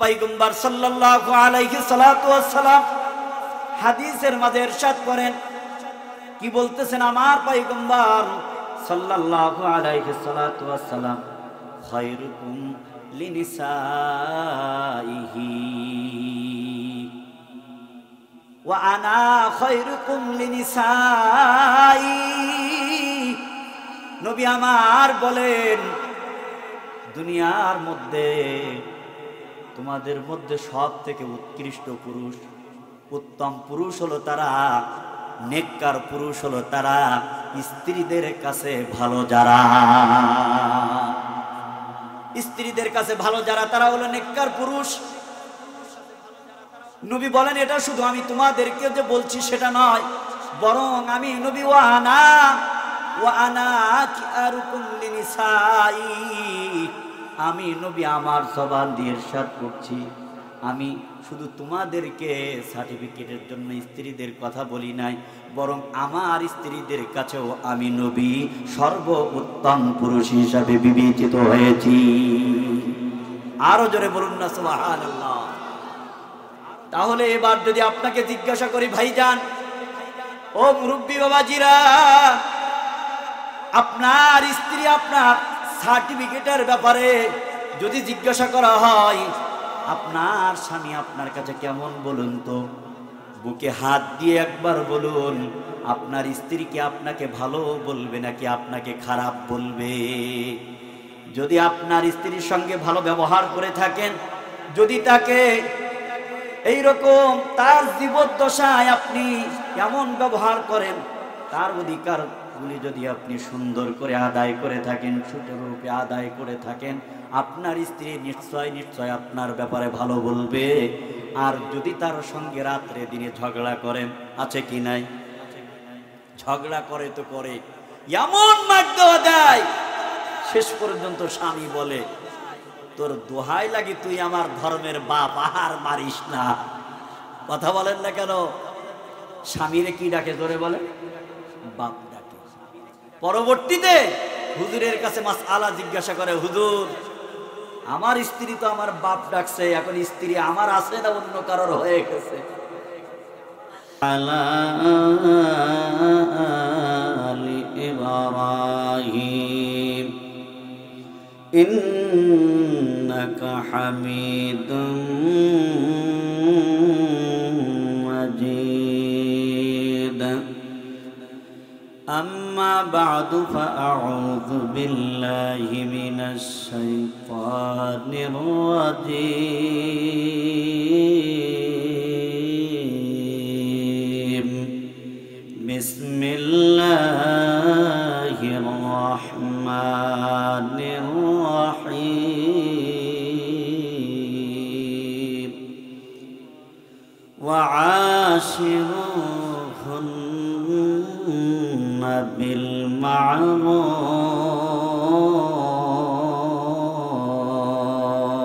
পয়গম্বর সাল্লাল্লাহু আলাইহি সাল্লাতু ওয়াস সালাম হাদিসের মাঝে ইরশাদ করেন, কি বলতেছেন আমার পয়গম্বর সাল্লাল্লাহু আলাইহি সাল্লাতু ওয়াস সালাম, খায়রুকুম লিনিসাইহি ওয়া আনা খায়রুকুম লিনিসাই। নবী আমার বলেন, দুনিয়ার মধ্যে তোমাদের মধ্যে সব থেকে উৎকৃষ্ট পুরুষ, উত্তম পুরুষ হলো তারা, নেককার পুরুষ হলো তারা, স্ত্রীদের কাছে ভালো যারা, স্ত্রীদের কাছে ভালো যারা তারা হলো নেককার পুরুষ। নবী বলেন, এটা শুধু আমি তোমাদেরকে যে বলছি সেটা নয়, বরং আমি নবী ওয়া আনা কিয়ারুকুম লিনিসাই, আমি নবী আমার জবান দিয়ে ইরশাদ করছি, আমি শুধু তোমাদেরকে সার্টিফিকেটের জন্য স্ত্রীদের কথা বলি নাই, বরং আমার স্ত্রীদের কাছেও আমি নবী সর্বোত্তম পুরুষ হিসাবে বিবেচিত হয়েছি। আরো জোরে বলুন না সুবহানাল্লাহ। তাহলে এবার যদি আপনাকে জিজ্ঞাসা করি, ভাইজান ও মুরব্বী বাবাজিরা, আপনার স্ত্রী আপনার সার্টিফিকেটের ব্যাপারে যদি জিজ্ঞাসা করা হয়, আপনার স্বামী আপনার কাছে কেমন বলুন তো? বুকে হাত দিয়ে একবার বলুন, আপনার স্ত্রী কি আপনাকে ভালো বলবে নাকি আপনাকে খারাপ বলবে? যদি আপনার স্ত্রীর সঙ্গে ভালো ব্যবহার করে থাকেন, যদি তাকে এইরকম তার জীবদ্দশায় আপনি কেমন ব্যবহার করেন, তার অধিকার যদি আপনি সুন্দর করে আদায় করে থাকেন, সুন্দররূপে আদায় করে থাকেন, আপনার স্ত্রী নিশ্চয় নিশ্চয় আপনার ব্যাপারে ভালো বলবে। আর যদি তার সঙ্গে রাত্রে দিনে ঝগড়া করেন, আছে কি নাই? ঝগড়া করে তো করে, এমন মার দেওয়া দেয়, শেষ পর্যন্ত স্বামী বলে, তোর দোহাই লাগি তুই আমার ধর্মের বাপ, আর মারিস না। কথা বলেন না কেন? স্বামীরে কি ডাকে জোরে বলে? বাপ ডাকে। পরবর্তীতে হুজুরের কাছে মাসআলা জিজ্ঞাসা করে, হুজুর আমার স্ত্রী তো আমার বাপ ডাকছে, এখন স্ত্রী আমার আছে না অন্য কারোর হয়ে গেছে? আলা আলি ইব্রাহিম ইন্নাকা হামিদুম মাজিদ। أما بعد فأعوذ بالله من الشيطان الرجيم. بسم الله الرحمن الرحيم. وعاشروهن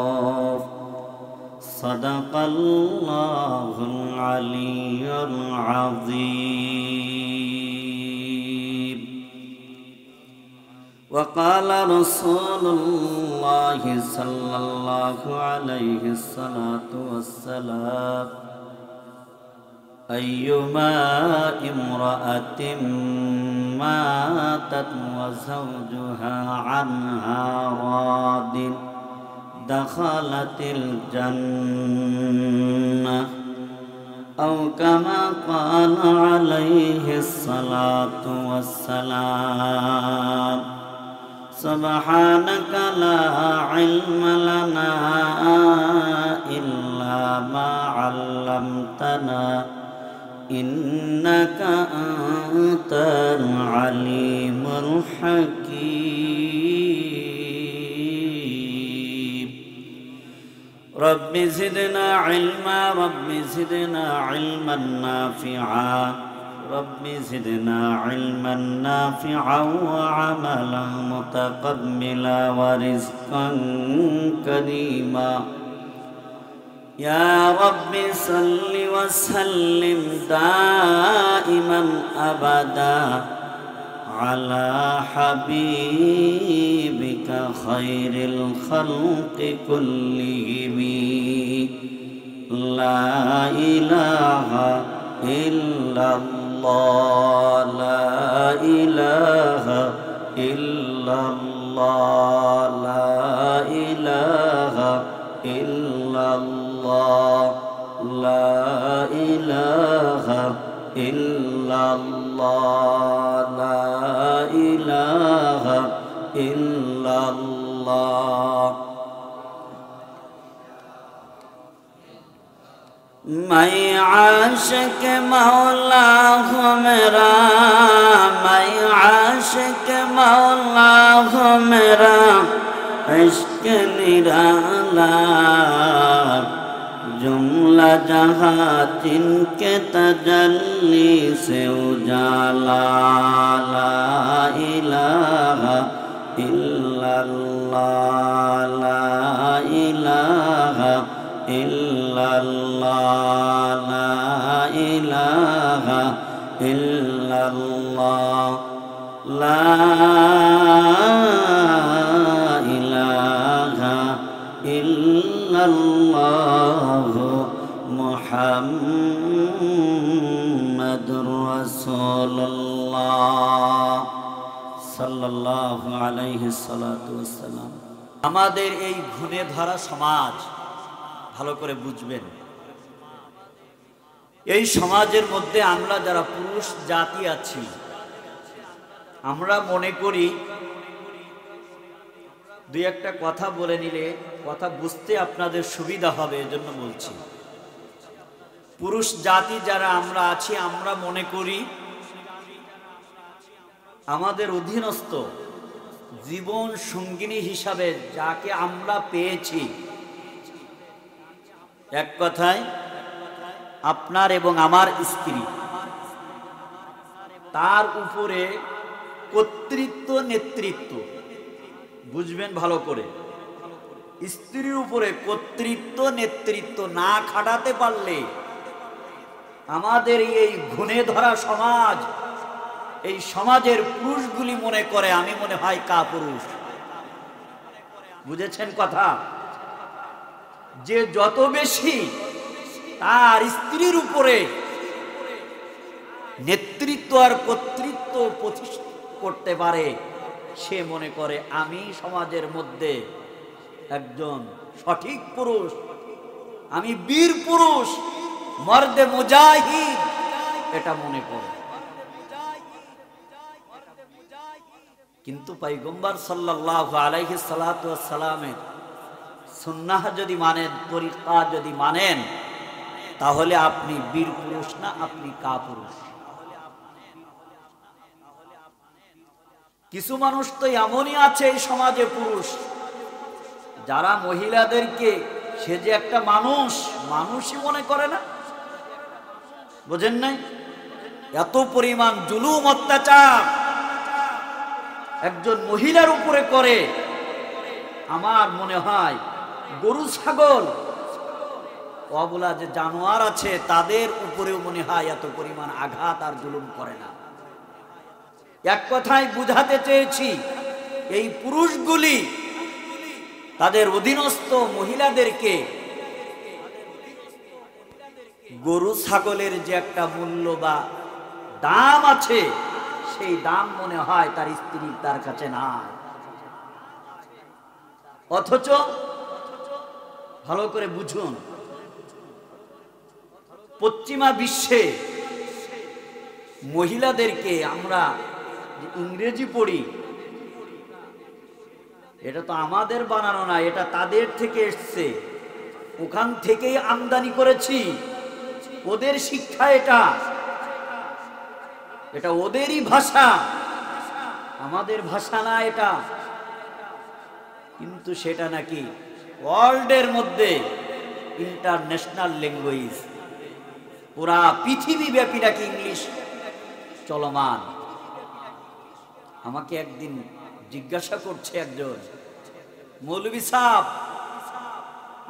بالمعروف. صدق الله العلي العظيم. وقال رسول الله صلى الله عليه الصلاة والسلام: أيما امرأة ماتت وزوجها عنها راض دخلت الجنة، أو كما قال عليه الصلاة والسلام. سبحانك لا علم لنا إلا ما علمتنا إنك أنت العليم الحكيم. رب زدنا علما، رب زدنا علما نافعا، رب زدنا علما نافعا وعملا متقبلا ورزقا كريما. يا رب صل وسلم دائما أبدا على حبيبك خير الخلق كلهم. ইল্লাল্লাহ লা ইলাহা ইল্লাল্লাহ লা ইলাহা ইল্লাল্লাহ লা ইলাহা ইল্লাল্লাহ লা ইলাহা ইল্লাল্লাহ। मैं आशिक मौला हूँ मेरा, मैं आशिक मौला हूँ मेरा, इश्क निराला जुमला जहाँ जिनके तजल्ली से उजाला ला इलाहा इल्लल्लाह ला इलाहा इल्लल्लाह ला इलाहा इल्लल्लाह ला इलाहा इल्लल्लाह मुहम्मदुर রাসূলুল্লাহ সাল্লাল্লাহু আলাইহি সাল্লাতু ওয়াসসালাম। আমাদের এই ঘুণে ধরা সমাজ ভালো করে বুঝবেন, এই সমাজের মধ্যে আমরা যারা পুরুষ জাতি আছি, আমরা মনে করি দুই একটা কথা বলে নিলে কথা বুঝতে আপনাদের সুবিধা হবে, এজন্য বলছি। পুরুষ জাতি যারা আমরা আছি, আমরা মনে করি আমাদের অধীনস্থ জীবন সঙ্গিনী হিসাবে যাকে আমরা পেয়েছি, এক কথায় আপনার এবং আমার স্ত্রী, তার উপরে কর্তৃত্ব নেতৃত্ব, বুঝবেন ভালো করে, স্ত্রীর উপরে কর্তৃত্ব নেতৃত্ব না খাটাতে পারলে আমাদের এই ঘুণে ধরা সমাজ, এই সমাজের পুরুষগুলি মনে করে আমি মনে হয় কাপুরুষ। বুঝেছেন কথা? যে যত বেশি তার স্ত্রীর উপরে নেতৃত্ব আর কর্তৃত্ব প্রতিষ্ঠা করতে পারে, সে মনে করে আমি সমাজের মধ্যে একজন সঠিক পুরুষ, আমি বীর পুরুষ, মর্দে মুজাহিদ, এটা মনে করে। কিন্তু পয়গম্বর সাল্লাল্লাহু আলাইহি সাল্লাতু ওয়াস সালামের সুন্নাহ যদি মানেন, তরিকা যদি মানেন, তাহলে আপনি বীর পুরুষ না, আপনি কাপুরুষ। কিছু মানুষ তো এমনই আছে এই সমাজে পুরুষ, যারা মহিলাদেরকে সে যে একটা মানুষ, মানুষই মনে করে না। বোঝেন নাই? এত পরিমাণ জুলুম অত্যাচার একজন মহিলার উপরে করে, আমার মনে হয় গরু ছাগল অবলা যে জানোয়ার আছে তাদের উপরেও মনে হয় এত পরিমাণ আঘাত আর জুলুম করে না। এক কথায় বুঝাতে চেয়েছি, এই পুরুষগুলি তাদের অধীনস্থ মহিলাদেরকে গরু ছাগলের যে একটা মূল্য বা দাম আছে, সেই দাম মনে হয় তার স্ত্রী তার কাছে নাই। অথচ ভালো করে বুঝুন, পশ্চিমা বিশ্বে মহিলাদেরকে আমরা ইংরেজি পড়ি, এটা তো আমাদের বানানো না, এটা তাদের থেকে এসছে, ওখান থেকেই আমদানি করেছি, ওদের শিক্ষা, এটা এটা ওদেরই ভাষা, আমাদের ভাষা না এটা। কিন্তু সেটা নাকি ওয়ার্ল্ডের মধ্যে ইন্টারন্যাশনাল ল্যাঙ্গুয়েজ, পুরা পৃথিবী ব্যাপী নাকি ইংলিশ চলমান। আমাকে একদিন জিজ্ঞাসা করছে একজন, মৌলভী সাহেব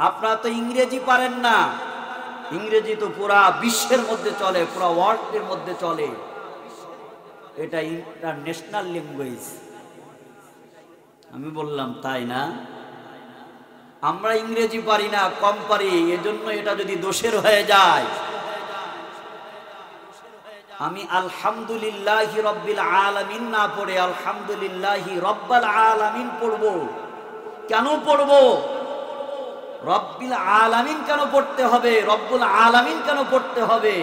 আপনারা তো ইংরেজি পারেন না, ইংরেজি তো পুরা বিশ্বের মধ্যে চলে, পুরা ওয়ার্ল্ডের মধ্যে চলে, এটা ইন্টারন্যাশনাল ল্যাঙ্গুয়েজ। আমি বললাম তাই না, আমরা ইংরেজি পারি না, কম পারি, এজন্য এটা যদি দোষের হয়ে যায় আমি আলহামদুলিল্লাহি রব্বিল আলামিন না পড়ে আলহামদুলিল্লাহি রব্বাল আলামিন পড়ব। কেন পড়ব? রব্বিল আলামিন কেন পড়তে হবে, রব্বুল আলামিন কেন পড়তে হবে,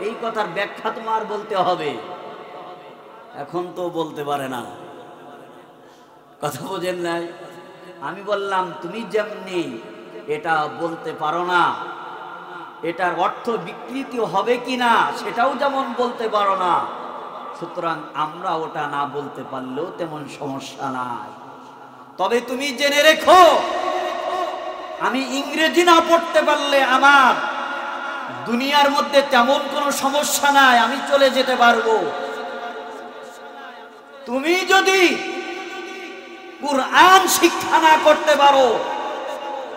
এই কথার ব্যাখ্যা তোমার বলতে হবে। এখন তো বলতে পারে না, কথা বোঝেন নাই? আমি বললাম তুমি যেমনি এটা বলতে পারো না, এটার অর্থ বিকৃতি হবে কিনা সেটাও যেমন বলতে পারো না, সুতরাং আমরা ওটা না বলতে পারলেও তেমন সমস্যা নাই। তবে তুমি জেনে রেখো, আমি ইংরেজি না পড়তে পারলে আমার দুনিয়ার মধ্যে তেমন কোনো সমস্যা নাই, আমি চলে যেতে পারবো। তুমি যদি কুরআন শিক্ষা না করতে পারো,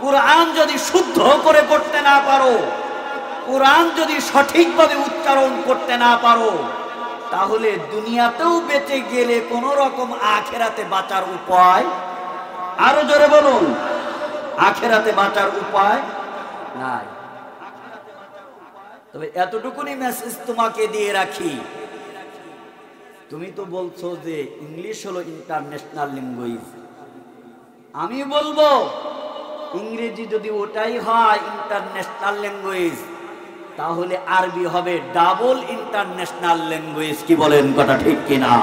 কুরআন যদি শুদ্ধ করে পড়তে না পারো, কুরআন যদি সঠিকভাবে উচ্চারণ করতে না পারো, তাহলে দুনিয়াতেও বেঁচে গেলে কোন রকম আখেরাতে বাঁচার উপায়, আরো জোরে বলুন, আখেরাতে বাঁচার উপায় নাই। তবে এতটুকুনি মেসেজ তোমাকে দিয়ে রাখি, তুমি তো বলছো যে ইংলিশ হলো ইন্টারন্যাশনাল ল্যাঙ্গুয়েজ। আমি বলবো ইংরেজি যদি ওটাই হয় ইন্টারন্যাশনাল ল্যাঙ্গুয়েজ, তাহলে আরবি হবে ডাবল ইন্টারন্যাশনাল ল্যাঙ্গুয়েজ। কি বলেন, কথা ঠিক কিনা?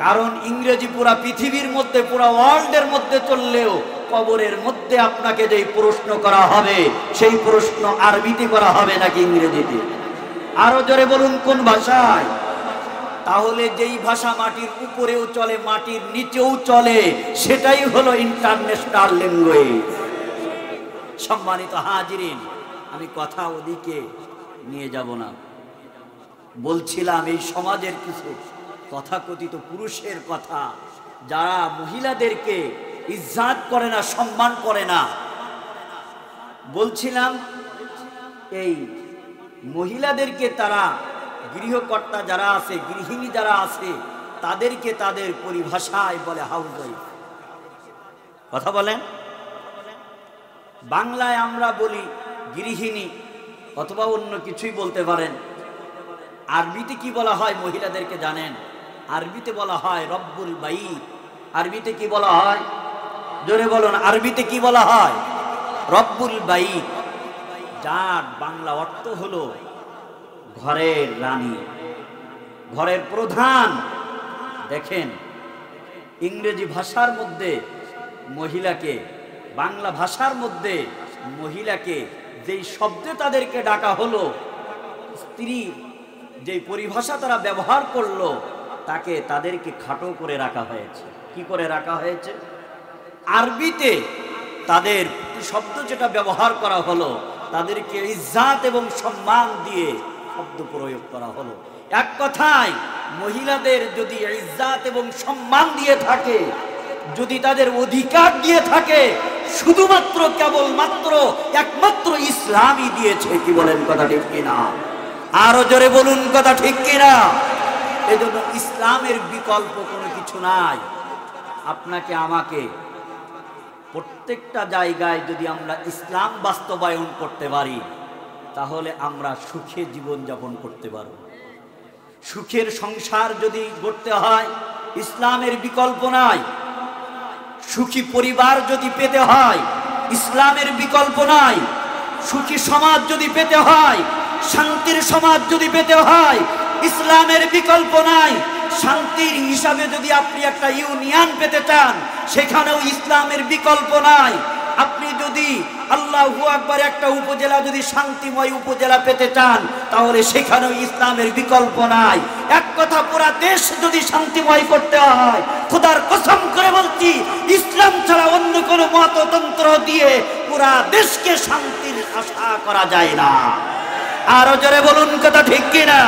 কারণ ইংরেজি পুরা পৃথিবীর মধ্যে, পুরা ওয়ার্ল্ডের মধ্যে চললেও কবরের মধ্যে আপনাকে যেই প্রশ্ন করা হবে সেই প্রশ্ন আরবিতে করা হবে নাকি ইংরেজিতে? আরো জোরে বলুন, কোন ভাষায়? তাহলে যেই ভাষা মাটির উপরেও চলে, মাটির নিচেও চলে, সেটাই হলো ইন্টারন্যাশনাল ল্যাঙ্গুয়েজ। সম্মানিত হাজিরিন, আমি কথা ওদিকে নিয়ে যাব না। বলছিলাম এই সমাজের কিছু তথাকথিত পুরুষের কথা, যারা মহিলাদেরকে ইজ্জত করে না, সম্মান করে না। বলছিলাম এই মহিলাদেরকে, তারা গৃহকর্তা যারা আছে, গৃহিণী যারা আছে, তাদেরকে তাদের পরিভাষায় বলে হাউসওয়াইফ। কথা বলেন, বাংলায় আমরা বলি গৃহিণী অথবা অন্য কিছুই বলতে পারেন। আরবিতে কি বলা হয় মহিলাদেরকে জানেন? আরবিতে বলা হয় রব্বুল বাইত। আরবিতে কি বলা হয়? জোরে বলুন, আরবিতে কি বলা হয়? রব্বুল বাইত, যার বাংলা অর্থ হলো ঘরের রানী, ঘরের প্রধান। দেখেন, ইংরেজি ভাষার মধ্যে মহিলাকে, বাংলা ভাষার মধ্যে মহিলাকে যেই শব্দে তাদেরকে ডাকা হলো, স্ত্রী যেই পরিভাষা তারা ব্যবহার করলো, তাকে তাদেরকে খাটো করে রাখা হয়েছে। কি করে রাখা হয়েছে? আরবিতে তাদের শব্দ যেটা ব্যবহার করা হলো, তাদেরকে ইজ্জত এবং সম্মান দিয়ে শব্দ প্রয়োগ করা হলো। এক কথায়, মহিলাদের যদি ইজ্জত এবং সম্মান দিয়ে থাকে, যদি তাদের অধিকার দিয়ে থাকে, শুধুমাত্র কেবলমাত্র একমাত্র ইসলামই দিয়েছে। কি বলেন, কথা ঠিক কিনা? আরো জোরে বলুন, কথা ঠিক কিনা? এজন্য ইসলামের বিকল্প কোনো কিছু নাই। আপনাকে আমাকে প্রত্যেকটা জায়গায় যদি আমরা ইসলাম বাস্তবায়ন করতে পারি, তাহলে আমরা সুখে জীবন যাপন করতে পারব। সুখের সংসার যদি গড়তে হয়, ইসলামের বিকল্প নাই। সুখী পরিবার যদি পেতে হয়, ইসলামের বিকল্প নাই। সুখী সমাজ যদি পেতে হয়, শান্তির সমাজ যদি পেতে হয়, ইসলামের বিকল্প নাই। শান্তির হিসাবে যদি আপনি একটা ইউনিয়ন পেতে চান, সেখানেও ইসলামের বিকল্প নাই। আপনি যদি আল্লাহু আকবার একটা উপজেলা যদি শান্তিময় উপজেলা পেতে চান, তাহলে সেখানেও ইসলামের বিকল্প নাই। এক কথা, পুরা দেশ যদি শান্তিময় করতে হয়, খোদার কসম করে বলছি, ইসলাম ছাড়া অন্য কোনো মততন্ত্র দিয়ে পুরা দেশকে শান্তির আশা করা যায় না। আরো জোরে বলুন, কথা ঠিক কিনা?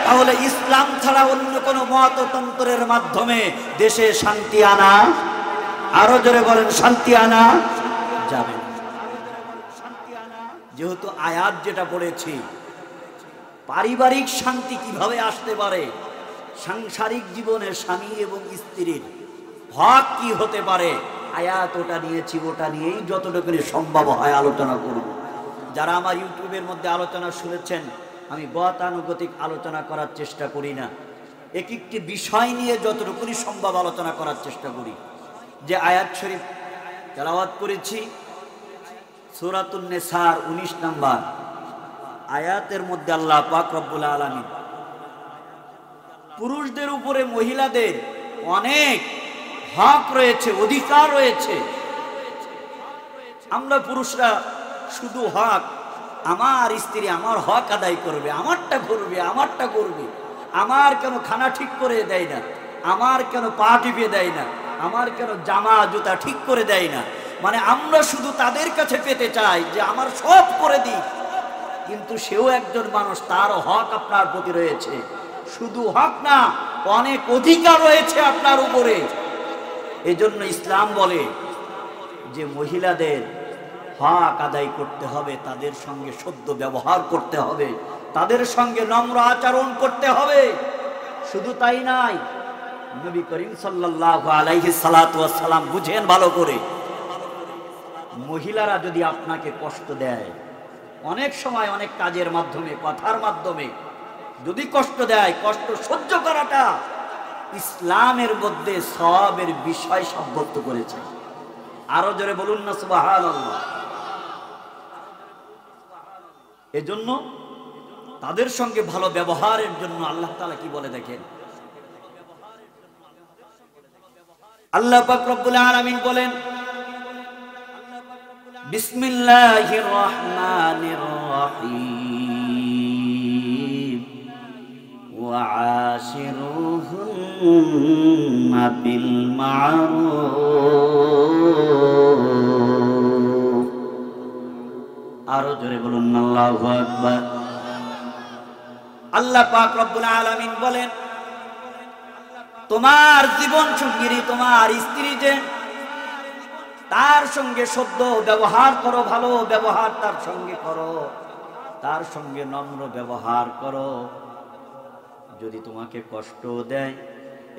তাহলে ইসলাম ছাড়া অন্য কোনো মততন্ত্রের মাধ্যমে দেশে শান্তি আনা, আরো জোরে বলেন, শান্তি আনা যাবে না। যেহেতু আয়াত যেটা পড়েছি, পারিবারিক শান্তি কিভাবে আসতে পারে, সাংসারিক জীবনে স্বামী এবং স্ত্রীর হক কি হতে পারে, আয়াত ওটা নিয়েছি, ওটা নিয়েই যতটুকু সম্ভব হয় আলোচনা করব। যারা আমার ইউটিউবের মধ্যে আলোচনা শুনেছেন, আমি গতানুগতিক আলোচনা করার চেষ্টা করি না, এক একটি বিষয় নিয়ে যতটুকুনি সম্ভব আলোচনা করার চেষ্টা করি। যে আয়াত শরীফ তেলাওয়াত করেছি সূরাতুন নিসার 19 নম্বর আয়াতের মধ্যে আল্লাহ পাক রব্বুল আলামিন পুরুষদের উপরে মহিলাদের অনেক হক রয়েছে, অধিকার রয়েছে। আমরা পুরুষরা শুধু হক, আমার স্ত্রী আমার হক আদায় করবে, আমারটা করবে, আমারটা করবে, আমার কেন খানা ঠিক করে দেয় না, আমার কেন পা টিপে দেয় না, আমার কেন জামা জুতা ঠিক করে দেয় না, মানে আমরা শুধু তাদের কাছে পেতে চাই যে আমার সব করে দিই। কিন্তু সেও একজন মানুষ, তার হক আপনার প্রতি রয়েছে। শুধু হক না, অনেক অধিকার রয়েছে আপনার উপরে। এজন্য ইসলাম বলে যে মহিলাদের হক আদায় করতে হবে, তাদের সঙ্গে সদ্য ব্যবহার করতে হবে, তাদের সঙ্গে নম্র আচরণ করতে হবে। শুধু তাই নাই, নবী করিম সাল্লাল্লাহু আলাইহি সাল্লাতু ওয়াস সালাম বুঝেন ভালো করে, মহিলারা যদি আপনাকে কষ্ট দেয়, অনেক সময় অনেক কাজের মাধ্যমে, কথার মাধ্যমে যদি কষ্ট দেয়, কষ্ট সহ্য করাটা ইসলামের মধ্যে সওয়াবের বিষয় সাব্যস্ত করেছে। আরো জোরে বলুন না সুবহানাল্লাহ। এজন্য তাদের সঙ্গে ভালো ব্যবহারের জন্য আল্লাহ তাআলা কি বলে দেখেন, আল্লাহ পাক রব্বুল আলামিন বলেন বিসমিল্লাহির রহমানির রহিম ওয়া আশিরুহুন্না বিল মা'রুফ। আরো জোরে বলুন আল্লাহু আকবার। আল্লাহ পাক রব্বুল আলামিন বলেন তোমার জীবন সঙ্গী, তোমার স্ত্রী যে, তার সঙ্গে সদ্য ব্যবহার করো, ভালো ব্যবহার তার সঙ্গে করো, তার সঙ্গে নম্র ব্যবহার করো। যদি তোমাকে কষ্ট দেয়,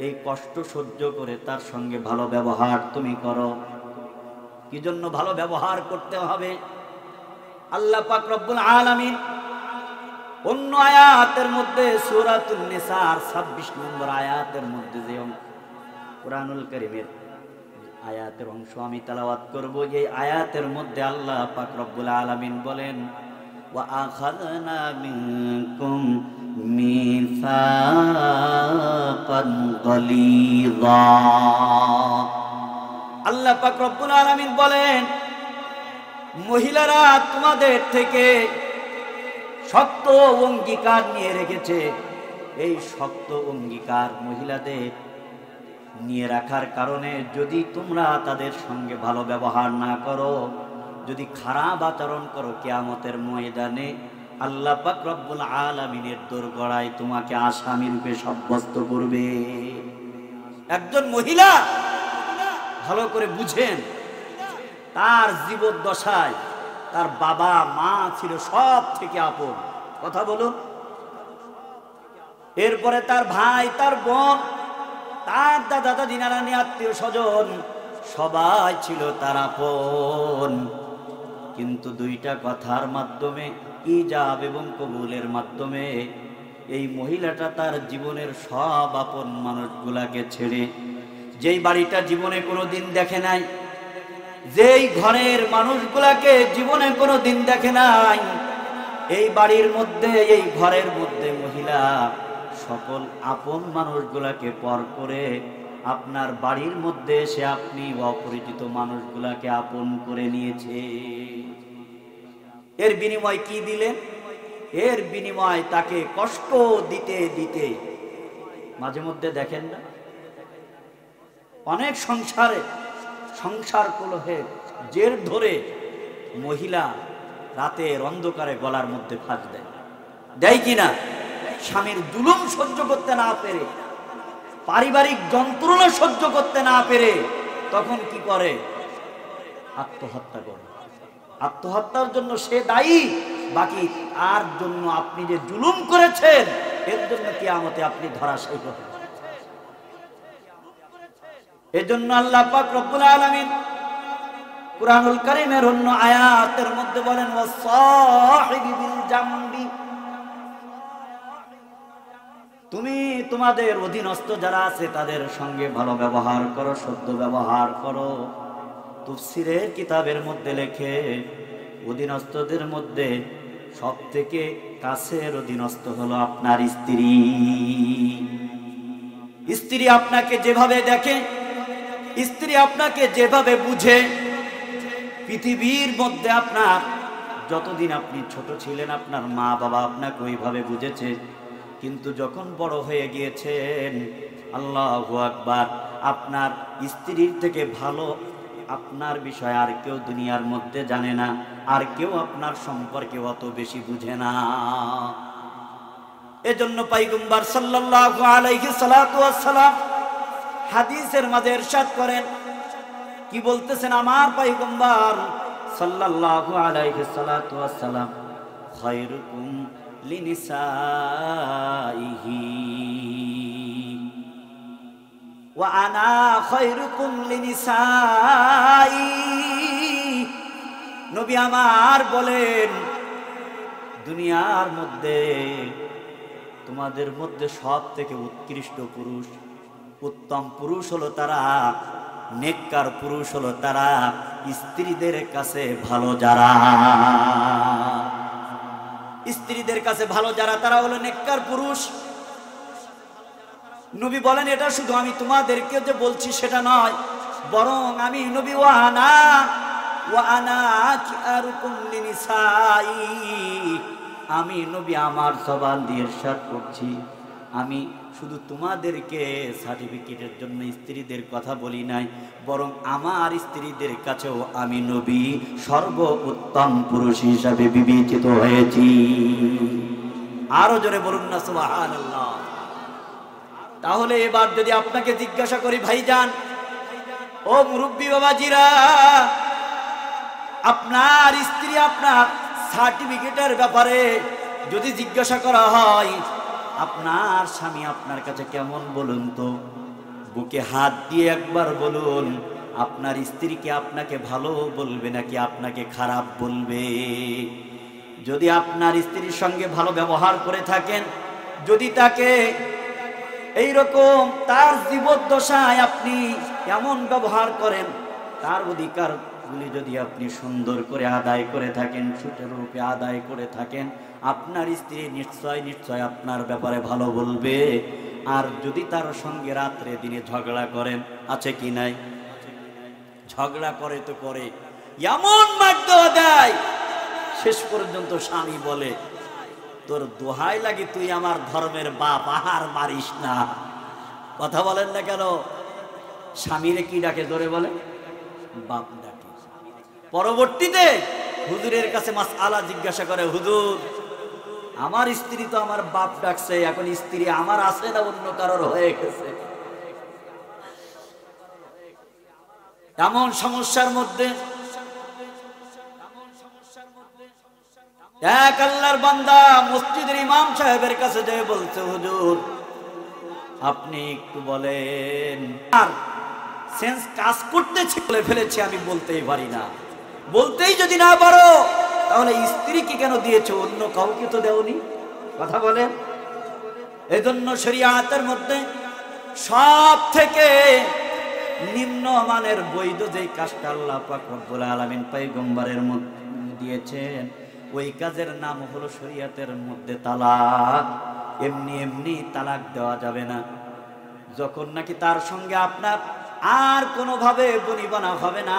এই কষ্ট সহ্য করে তার সঙ্গে ভালো ব্যবহার তুমি করো। কি জন্য ভালো ব্যবহার করতে হবে? আল্লাহ পাক রব্বুল আলামিন অন্য আয়াতের মধ্যে সূরাতুন নিসার 26 নম্বর আয়াতের মধ্যে যে কুরআনুল কারীমের আয়াতের অংশ আমি তেলাওয়াত করব, এই আয়াতের মধ্যে আল্লাহ পাক রব্বুল আলামিন বলেন ওয়া আখাযনা মিনকুম মিসাকান গালিযা। আল্লাহ পাক রব্বুল আলামিন বলেন মহিলারা তোমাদের থেকে শক্ত অঙ্গীকার নিয়ে রেখেছে। এই শক্ত অঙ্গীকার মহিলাদের নিয়ে রাখার কারণে যদি তোমরা তাদের সঙ্গে ভালো ব্যবহার না করো, যদি খারাপ আচরণ করো, কিয়ামতের ময়দানে আল্লাহ পাক রব্বুল আলামিনের দোরগোড়ায় তোমাকে আসামি রূপে সাব্যস্ত করবে। একজন মহিলা ভালো করে বুঝেন, তার জীবদ্দশায় তার বাবা মা ছিল সব থেকে আপন, কথা বলুন। এরপরে তার ভাই, তার বোন, তার দাদা দাদি, নানানি, আত্মীয় স্বজন সবাই ছিল তার আপন। কিন্তু দুইটা কথার মাধ্যমে, ইজাব এবং কবুলের মাধ্যমে, এই মহিলাটা তার জীবনের সব আপন মানুষগুলাকে ছেড়ে, যেই বাড়িটা জীবনে কোনোদিন দেখে নাই, যেই ঘরের মানুষগুলাকে জীবনে কোনোদিন দেখে নাই, এই বাড়ির মধ্যে, এই ঘরের মধ্যে মহিলা সকল আপন মানুষগুলাকে পর করে আপনার বাড়ির মধ্যে এসে আপনি অপরিচিত মানুষগুলাকে আপন করে নিয়েছে। এর বিনিময় কি দিলেন? এর বিনিময় তাকে কষ্ট দিতে দিতে, মাঝে মধ্যে দেখেন না অনেক সংসার কলহের জের ধরে মহিলা রাতের অন্ধকারে গলার মধ্যে ফাঁস দেয়, দেয় কিনা? স্বামীর জুলুম সহ্য করতে না পেরে, পারিবারিক যন্ত্রণা সহ্য করতে না পেরে তখন কি করে? আত্মহত্যা করে। আত্মহত্যার জন্য সে দায়ী, বাকি তার জন্য আপনি যে জুলুম করেছেন এর জন্য কিয়ামতে আপনি ধরাশায়ী হবেন। এজন্য আল্লাহ পাক রব্বুল আলামিন কুরআনুল কারীমের অন্য আয়াতের মধ্যে বলেন ওয়াসাহিবি বিল জামবি, তুমি তোমাদের অধীনস্থ যারা আছে তাদের সঙ্গে ভালো ব্যবহার করো, সদ্য ব্যবহার করো। তাফসীরের কিতাবের মধ্যে লেখে অধীনস্থদের মধ্যে সব থেকে কাছের অধীনস্থ হলো আপনার স্ত্রী। স্ত্রী আপনাকে যেভাবে দেখে, স্ত্রী আপনাকে যেভাবে বুঝে, পৃথিবীর মধ্যে আপনার যতদিন আপনি ছোট ছিলেন আপনার মা বাবা আপনাকে ওইভাবে বুঝেছে, কিন্তু যখন বড় হয়ে গিয়েছেন, আল্লাহু আকবার, আপনার স্ত্রীর থেকে ভালো আপনার বিষয় আর কেউ দুনিয়ার মধ্যে জানে না, আর কেউ আপনার সম্পর্কে অত বেশি বুঝে না। এজন্য পয়গম্বর সাল্লাল্লাহু আলাইহি সাল্লাতু ওয়াস সালাম হাদিসের মাঝে ইরশাদ করেন, কি বলতেছেন আমার পয়গম্বর সাল্লাল্লাহু আলাইহি সাল্লাতু ওয়াস সালাম, খায়রুকুম লিনিসাইহি ওয়া আনা খায়রুকুম লিনিসাই। নবী আমার বলেন, দুনিয়ার মধ্যে তোমাদের মধ্যে সব থেকে উৎকৃষ্ট পুরুষ, উত্তম পুরুষ হলো তারা, নেককার পুরুষ হলো তারা, স্ত্রীদের কাছে ভালো যারা, স্ত্রীদের কাছে ভালো যারা তারা হলো নেককার পুরুশ। নবী বলেন, এটা শুধু আমি তোমাদেরকে যে বলছি সেটা নয়, বরং আমি নবী ওয়া আনা আকিয়ারুকুম লিনিসাই, আমি নবী আমার জবান দিয়ে ইরশাদ করছি, আমি শুধু তোমাদেরকে সার্টিফিকেটের জন্য স্ত্রীদের কথা বলি নাই, বরং আমার স্ত্রীদের কাছেও আমি নবী সর্বোত্তম পুরুষ হিসাবে বিবেচিত হয়েছি। আরো জোরে বলুন না সুবহানাল্লাহ। তাহলে এবার যদি আপনাকে জিজ্ঞাসা করি, ভাইজান ও মুরব্বী বাবাজিরা, আপনার স্ত্রী আপনার সার্টিফিকেটের ব্যাপারে যদি জিজ্ঞাসা করা হয়, আপনার স্বামী আপনার কাছে কেমন বলুন তো? বুকে হাত দিয়ে একবার বলুন, আপনার স্ত্রী কি আপনাকে ভালো বলবে নাকি আপনাকে খারাপ বলবে? যদি আপনার স্ত্রীর সঙ্গে ভালো ব্যবহার করে থাকেন, যদি তাকে এইরকম তার জীবদ্দশায় আপনি এমন ব্যবহার করেন, তার অধিকারগুলি যদি আপনি সুন্দর করে আদায় করে থাকেন, সুচারুরূপে আদায় করে থাকেন, আপনার স্ত্রী নিশ্চয় নিশ্চয় আপনার ব্যাপারে ভালো বলবে। আর যদি তার সঙ্গে রাত্রে দিনে ঝগড়া করেন, আছে কি নাই? ঝগড়া করে তো করে, এমন মার দেওয়া দেয়, শেষ পর্যন্ত স্বামী বলে, তোর দোহাই লাগে, তুই আমার ধর্মের বাপ, আর মারিস না। কথা বলেন না কেন? স্বামীরে কি ডাকে? ধরে বলে বাপ ডাকে। পরবর্তীতে হুজুরের কাছে মাসআলা জিজ্ঞাসা করে, হুজুর আমার স্ত্রী তো আমার বাপ ডাকছে, এখন স্ত্রী আমার আছে না অন্য কারোর হয়ে গেছে? এমন সমস্যার মধ্যে এক আল্লাহর বান্দা মসজিদের ইমাম সাহেবের কাছে যেয়ে বলছে, হুজুর আপনি একটু বলেন, আর সেন্স কাজ করতেছে বলে ফেলেছে, আমি বলতেই পারি না। বলতেই যদি না পারো, তাহলে স্ত্রীকে কেন দিয়েছো? অন্য কাউকে তো দেওনি। কথা বলেন। এজন্য শরীয়তের মধ্যে সব থেকে নিম্নমানের বৈধ যেই কাজটা আল্লাহ পাক রব্বুল আলামিন পয়গম্বরের মধ্যে দিয়েছেন, ওই কাজের নাম হলো শরীয়তের মধ্যে তালাক। এমনি এমনি তালাক দেওয়া যাবে না। যখন নাকি তার সঙ্গে আপনার আর কোনোভাবে বনিবনা হবে না,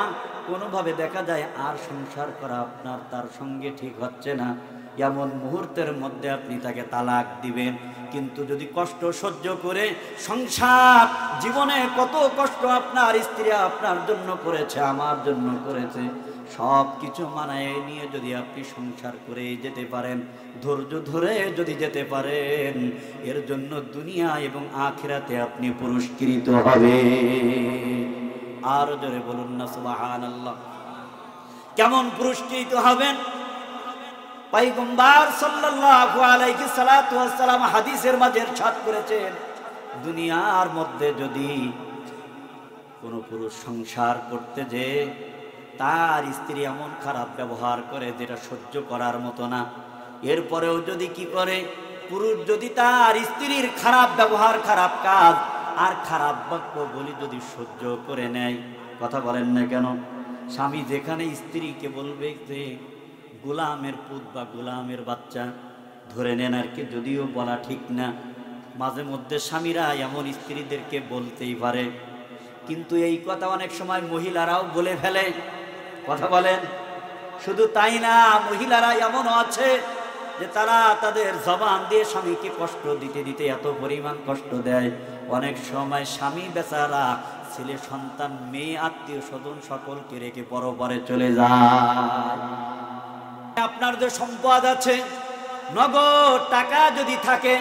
কোনোভাবে দেখা যায় আর সংসার করা আপনার তার সঙ্গে ঠিক হচ্ছে না, এমন মুহূর্তের মধ্যে আপনি তাকে তালাক দিবেন। কিন্তু যদি কষ্ট সহ্য করে সংসার জীবনে কত কষ্ট আপনার স্ত্রী আপনার জন্য করেছে, আমার জন্য করেছে, সব কিছু মানায় নিয়ে যদি আপনি সংসার করে যেতে পারেন, ধৈর্য ধরে যদি যেতে পারেন, এর জন্য দুনিয়া এবং আখিরাতে আপনি পুরস্কৃত হবে। আর জোরে বলুন না সুবহানাল্লাহ। কেমন পুরস্কৃত হবেন? পয়গম্বর সাল্লাল্লাহু আলাইহি সাল্লাতু ওয়াস সালাম হাদিসের মাঝে ইরশাদ করেছেন, দুনিয়ার মধ্যে যদি কোনো পুরুষ সংসার করতে যে তার স্ত্রী এমন খারাপ ব্যবহার করে যেটা সহ্য করার মতো না, এরপরেও যদি কি করে, পুরুষ যদি তার স্ত্রীর খারাপ ব্যবহার, খারাপ কাজ আর খারাপ বাক্য বলি যদি সহ্য করে নেয়, কথা বলেন না কেন, স্বামী যেখানে স্ত্রীকে বলবে যে গোলামের পুত বা গোলামের বাচ্চা, ধরে নেন আর কি, যদিও বলা ঠিক না, মাঝে মধ্যে স্বামীরা এমন স্ত্রীদেরকে বলতেই পারে, কিন্তু এই কথা অনেক সময় মহিলারাও বলে ফেলে, কথা বলেন। শুধু তাই না, মহিলারা এমনও আছে যে তারা তাদের জবান দিয়ে স্বামীকে কষ্ট দিতে দিতে এত পরিমাণ কষ্ট দেয়, অনেক সময় স্বামী বেচারা ছেলে সন্তান মেয়ে আত্মীয় স্বজন সকলকে রেখে পরপারে চলে যায়। আপনার যে সম্পদ আছে, নগদ টাকা যদি থাকে,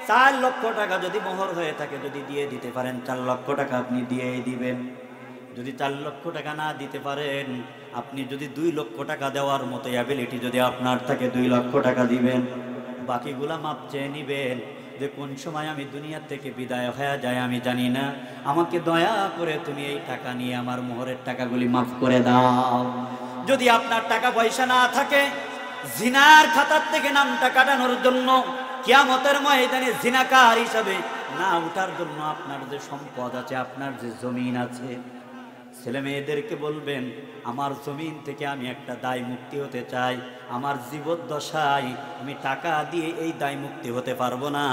4 লক্ষ টাকা যদি মোহর হয়ে থাকে, যদি দিয়ে দিতে পারেন 4 লক্ষ টাকা আপনি দিয়ে দিবেন। যদি 4 লক্ষ টাকা না দিতে পারেন, আপনি যদি 2 লক্ষ টাকা দেওয়ার মতো অ্যাবিলিটি যদি আপনার থাকে, 2 লক্ষ টাকা দিবেন। বাকিগুলা মাপ চেয়ে নিবেন যে কোন সময় আমি দুনিয়া থেকে বিদায় হয়ে যায় আমি জানি না, আমাকে দয়া করে তুমি এই টাকা নিয়ে আমার মোহরের টাকাগুলি মাফ করে দাও। যদি আপনার টাকা পয়সা না থাকে, জিনার খাতার থেকে নামটা কাটানোর জন্য, কিয়ামতের ময়দানে জিনাকার হিসাবে না উঠার জন্য আপনার যে সম্পদ আছে, আপনার যে জমিন আছে, ছেলে মেয়েদেরকে বলবেন আমার জমিন থেকে আমি একটা দায় মুক্তি হতে চাই, আমার জীবদ্দশায় আমি টাকা দিয়ে এই দায় মুক্তি হতে পারবো না,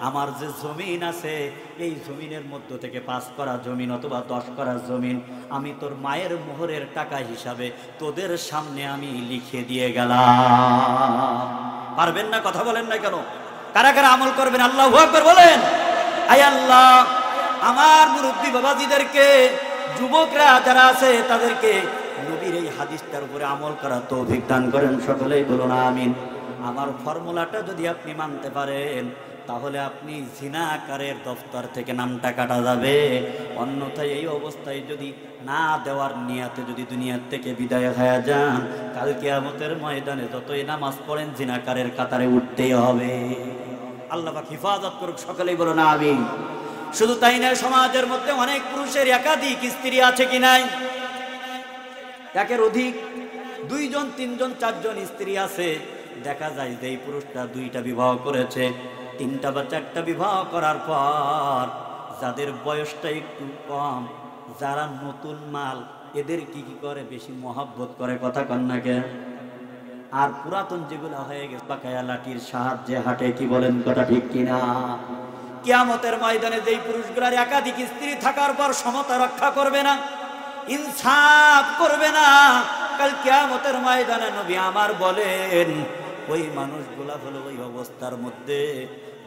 আমার যে জমিন আছে এই জমিনের মধ্য থেকে 5 করা জমিন অথবা 10 করা জমিন আমি তোর মায়ের মোহরের টাকা হিসাবে তোদের সামনে আমি লিখে দিয়ে গেলাম। পারবেন না? কথা বলেন না কেন? কারা কারা আমল করবেন? আল্লাহু আকবার বলেন। আয় আল্লাহ, আমার মুরব্বী বাবাজিদেরকে, যুবকরা যারা আছে তাদেরকে নবীর এই হাদিসটার উপরে আমল করার তৌফিক দান করেন, সকলেই বলুন আমিন। আমার ফর্মুলাটা যদি আপনি মানতে পারেন, তাহলে আপনি জিনাকারের দফতর থেকে নামটা কাটা যাবে। অন্যথায় এই অবস্থায় যদি না দেওয়ার নিয়াতে যদি দুনিয়ার থেকে বিদায় হয়ে যান, কাল কিয়ামতের ময়দানে যতই নামাজ পড়েন জিনাকারের কাতারে উঠতেই হবে। আল্লাহ পাক হিফাজত করুক, সকলেই বলুন আমিন। শুধু তাই নয়, সমাজের মধ্যে অনেক পুরুষের একাধিক স্ত্রী আছে কি নাই? একের অধিক, 2 জন 3 জন 4 জন স্ত্রী আছে। দেখা যায় যে এই পুরুষটা 2টা বিবাহ করেছে, 3টা বা 4টা বিবাহ করার পর যাদের বয়সটা একটু কম, যারা নতুন মাল, এদের কি করে বেশি মহব্বত করে, কথা কন্যাকে। আর পুরাতন যেগুলো হয়ে গেছে পাকায়া লাঠির সাহায্যে হাঁটে, কি বলেন, কথা ঠিক কিনা? কিয়ামতের ময়দানে যেই পুরুষগুলার একাধিক স্ত্রী থাকার পর সমতা রক্ষা করবে না, ইনসাফ করবে না, কাল কিয়ামতের ময়দানে নবী আমার বলেন ওই মানুষগুলা হলো ওই অবস্থার মধ্যে